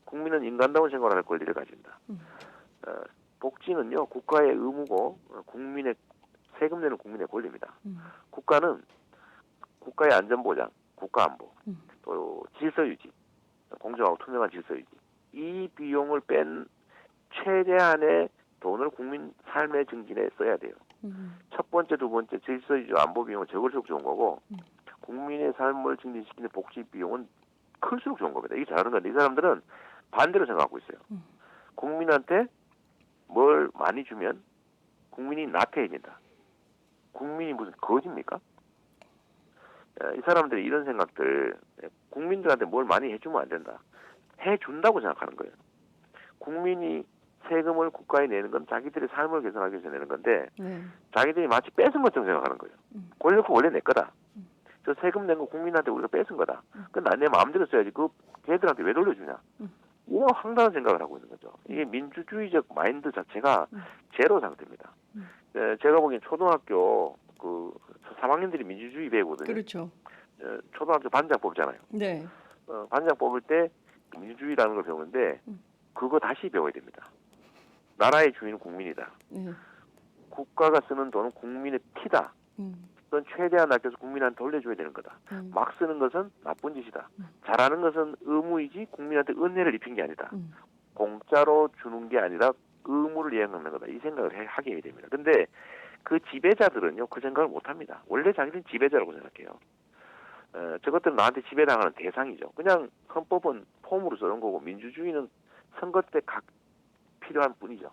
국민은 인간다운 생활을 할 권리를 가진다. 복지는요 국가의 의무고 국민의 세금 내는 국민의 권리입니다. 국가는 국가의 안전보장, 국가안보, 또 질서유지, 공정하고 투명한 질서유지 이 비용을 뺀 최대한의 돈을 국민 삶의 증진에 써야 돼요. 첫 번째, 두 번째 질서유지 안보 비용은 적을수록 좋은 거고 국민의 삶을 증진시키는 복지 비용은 클수록 좋은 겁니다. 이게 잘하는 건데 이 사람들은 반대로 생각하고 있어요. 국민한테 뭘 많이 주면 국민이 나태해진다. 국민이 무슨 거지입니까? 이 사람들이 이런 생각들 국민들한테 뭘 많이 해주면 안 된다. 해준다고 생각하는 거예요. 국민이 세금을 국가에 내는 건 자기들의 삶을 개선하기 위해서 내는 건데 자기들이 마치 뺏은 것처럼 생각하는 거예요. 권력은 원래 내 거다. 저 세금 낸 거 국민한테 우리가 뺏은 거다. 그건 내 마음대로 써야지. 그 걔들한테 왜 돌려주냐. 이런 황당한 생각을 하고 있는 거죠. 이게 민주주의적 마인드 자체가 제로 상태입니다. 제가 보기엔 초등학교 그 3학년들이 민주주의 배우거든요. 그렇죠. 초등학교 반장 뽑잖아요. 네. 반장 뽑을 때 민주주의라는 걸 배우는데 그거 다시 배워야 됩니다. 나라의 주인은 국민이다. 국가가 쓰는 돈은 국민의 피다. 그건 최대한 아껴서 국민한테 돌려줘야 되는 거다. 막 쓰는 것은 나쁜 짓이다. 잘하는 것은 의무이지 국민한테 은혜를 입힌 게 아니다. 공짜로 주는 게 아니라 의무를 이행하는 거다. 이 생각을 하게 됩니다. 근데 그 지배자들은요, 그 생각을 못 합니다. 원래 자기들은 지배자라고 생각해요. 저것들은 나한테 지배당하는 대상이죠. 그냥 헌법은 폼으로 써는 거고 민주주의는 선거 때 각 필요한 뿐이죠.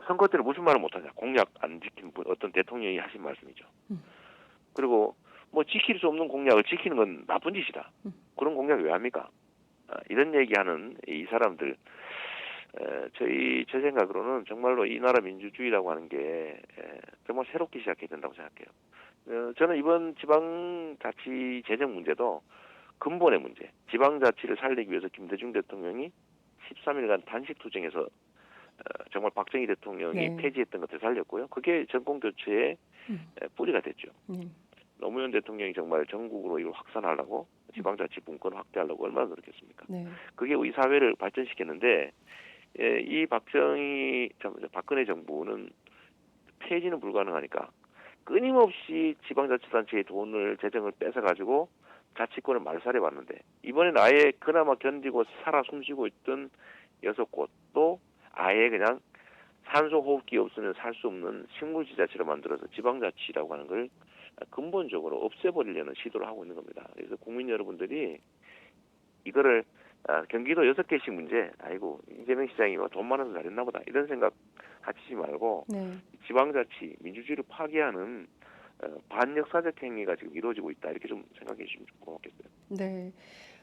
선거 때는 무슨 말을 못하냐. 공약 안 지킨 분, 어떤 대통령이 하신 말씀이죠. 그리고 뭐 지킬 수 없는 공약을 지키는 건 나쁜 짓이다. 그런 공약 왜 합니까? 이런 얘기하는 이 사람들, 제 생각으로는 정말로 이 나라 민주주의라고 하는 게 정말 새롭게 시작해야 된다고 생각해요. 저는 이번 지방자치 재정 문제도 근본의 문제, 지방자치를 살리기 위해서 김대중 대통령이 13일간 단식투쟁에서 정말 박정희 대통령이 폐지했던 것을 살렸고요. 그게 정권교체의 뿌리가 됐죠. 노무현 대통령이 정말 전국으로 이걸 확산하려고 지방자치 분권 확대하려고 얼마나 노력했습니까? 그게 우리 사회를 발전시켰는데 이 박근혜 정부는 폐지는 불가능하니까 끊임없이 지방자치단체의 재정을 뺏어가지고 자치권을 말살해 봤는데 이번에는 아예 그나마 견디고 살아 숨쉬고 있던 6곳도 아예 그냥 산소 호흡기 없으면 살 수 없는 식물지자체로 만들어서 지방자치라고 하는 걸 근본적으로 없애버리려는 시도를 하고 있는 겁니다. 그래서 국민 여러분들이 이거를 경기도 6개씩 문제, 아이고 이재명 시장이 돈 많아서 잘했나 보다 이런 생각 하시지 말고 네. 지방자치, 민주주의를 파괴하는 반역사적 행위가 지금 이루어지고 있다 이렇게 좀 생각해 주시면 고맙겠어요. 네.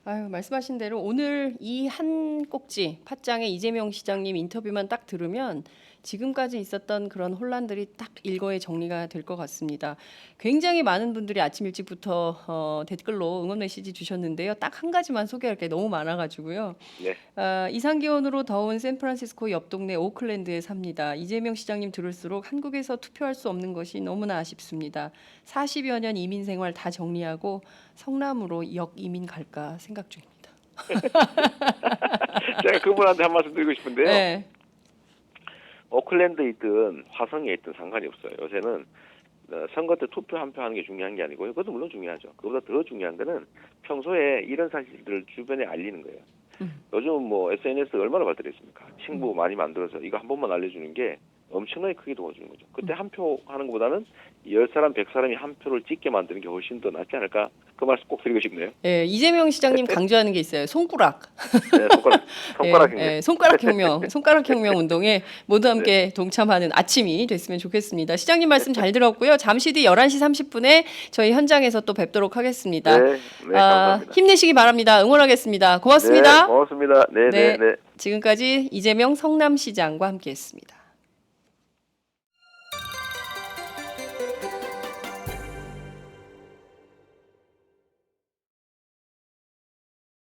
아유, 말씀하신 대로 오늘 이 한 꼭지 팟짱의 이재명 시장님 인터뷰만 딱 들으면 지금까지 있었던 그런 혼란들이 딱 일거에 정리가 될 것 같습니다. 굉장히 많은 분들이 아침 일찍부터 댓글로 응원 메시지 주셨는데요. 딱 한 가지만 소개할 게 너무 많아가지고요. 네. 이상기온으로 더운 샌프란시스코 옆 동네 오클랜드에 삽니다. 이재명 시장님 들을수록 한국에서 투표할 수 없는 것이 너무나 아쉽습니다. 40여 년 이민 생활 다 정리하고 성남으로 역이민 갈까 생각 중입니다. 제가 그분한테 한 말씀 드리고 싶은데요. 네. 오클랜드에 있든 화성에 있든 상관이 없어요. 요새는 선거 때 투표 한 표 하는 게 중요한 게 아니고요. 그것도 물론 중요하죠. 그보다 더 중요한 거는 평소에 이런 사실들을 주변에 알리는 거예요. 요즘 뭐 SNS 얼마나 발달해 있습니까? 친구 많이 만들어서 이거 한 번만 알려주는 게 엄청나게 크게 도와주는 거죠. 그때 한 표 하는 것보다는 10사람, 100사람이 한 표를 찍게 만드는 게 훨씬 더 낫지 않을까? 그 말씀 꼭 드리고 싶네요. 예, 이재명 시장님 강조하는 게 있어요. 손가락. 네, 손가락 혁명. 예, 손가락 혁명, 손가락 혁명 운동에 모두 함께 동참하는 아침이 됐으면 좋겠습니다. 시장님 말씀 잘 들었고요. 잠시 뒤 11시 30분에 저희 현장에서 또 뵙도록 하겠습니다. 네, 감사합니다. 힘내시기 바랍니다. 응원하겠습니다. 고맙습니다. 네, 고맙습니다. 네. 지금까지 이재명 성남시장과 함께했습니다.